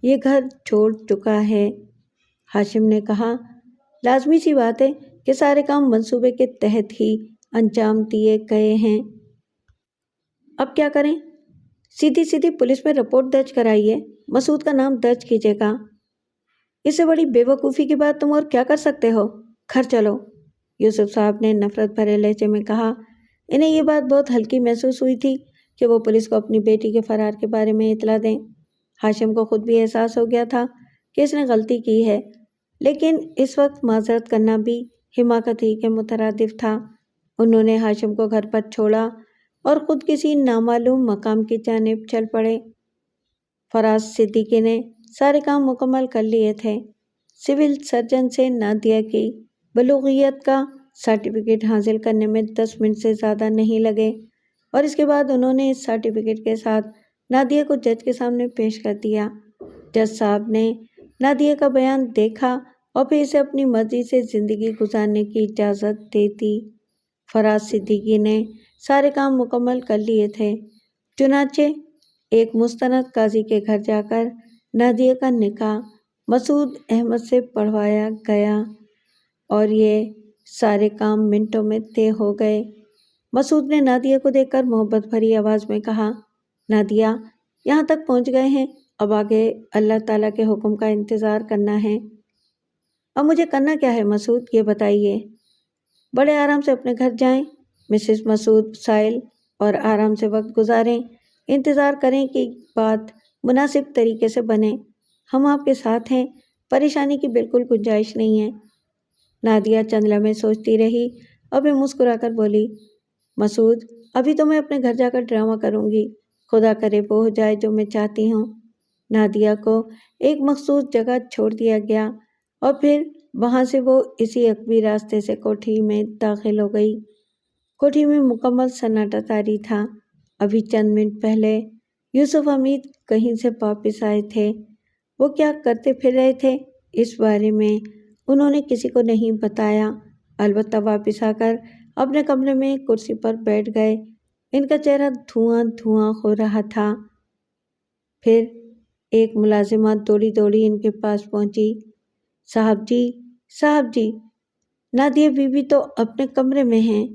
یہ گھر چھوڑ چکا ہے۔ ہاشم نے کہا، لازمی سی بات ہے کہ سارے کام منصوبے کے تحت ہی انجام دیے گئے ہیں۔ اب کیا کریں؟ سیدھی پولیس میں رپورٹ درج کرائیے، مسعود کا نام درج کیجیے گا۔ اس سے بڑی بے وقوفی کی بات تم اور کیا کر سکتے ہو؟ گھر چلو، یوسف صاحب نے نفرت بھرے لہجے میں کہا۔ انہیں یہ بات بہت ہلکی محسوس ہوئی تھی کہ وہ پولیس کو اپنی بیٹی کے فرار کے بارے میں اطلاع دیں۔ ہاشم کو خود بھی احساس ہو گیا تھا کہ اس نے غلطی کی ہے، لیکن اس وقت معذرت کرنا بھی حماقت ہی کے مترادف تھا۔ انہوں نے ہاشم کو گھر پر چھوڑا اور خود کسی نامعلوم مقام کی جانب چل پڑے۔ فراز صدیقی نے سارے کام مکمل کر لیے تھے۔ سول سرجن سے نادیہ کی بلوغیت کا سرٹیفکیٹ حاصل کرنے میں 10 منٹ سے زیادہ نہیں لگے اور اس کے بعد انہوں نے اس سرٹیفکیٹ کے ساتھ نادیہ کو جج کے سامنے پیش کر دیا۔ جج صاحب نے نادیہ کا بیان دیکھا اور پھر اسے اپنی مرضی سے زندگی گزارنے کی اجازت دے دی۔ فراز صدیقی نے سارے کام مکمل کر لیے تھے، چنانچہ ایک مستند قاضی کے گھر جا کر نادیہ کا نکاح مسعود احمد سے پڑھوایا گیا اور یہ سارے کام منٹوں میں طے ہو گئے۔ مسعود نے نادیہ کو دیکھ کر محبت بھری آواز میں کہا، نادیہ، یہاں تک پہنچ گئے ہیں، اب آگے اللہ تعالیٰ کے حکم کا انتظار کرنا ہے۔ اب مجھے کرنا کیا ہے مسعود، یہ بتائیے۔ بڑے آرام سے اپنے گھر جائیں، مسز مسعود سائل، اور آرام سے وقت گزاریں، انتظار کریں کہ بات مناسب طریقے سے بنے۔ ہم آپ کے ساتھ ہیں، پریشانی کی بالکل گنجائش نہیں ہے۔ نادیہ چند لمحے سوچتی رہی اور پھر مسکرا کر بولی، مسعود، ابھی تو میں اپنے گھر جا کر ڈرامہ کروں گی، خدا کرے وہ ہو جائے جو میں چاہتی ہوں۔ نادیہ کو ایک مخصوص جگہ چھوڑ دیا گیا اور پھر وہاں سے وہ اسی عقبی راستے سے کوٹھی میں داخل ہو گئی۔ کوٹھی میں مکمل سناٹا طاری تھا۔ ابھی چند منٹ پہلے یوسف حمید کہیں سے واپس آئے تھے۔ وہ کیا کرتے پھر رہے تھے اس بارے میں انہوں نے کسی کو نہیں بتایا، البتہ واپس آ کر اپنے کمرے میں کرسی پر بیٹھ گئے۔ ان کا چہرہ دھواں دھواں ہو رہا تھا۔ پھر ایک ملازمہ دوڑی دوڑی ان کے پاس پہنچی۔ صاحب جی، نادیہ بی بی تو اپنے کمرے میں ہیں۔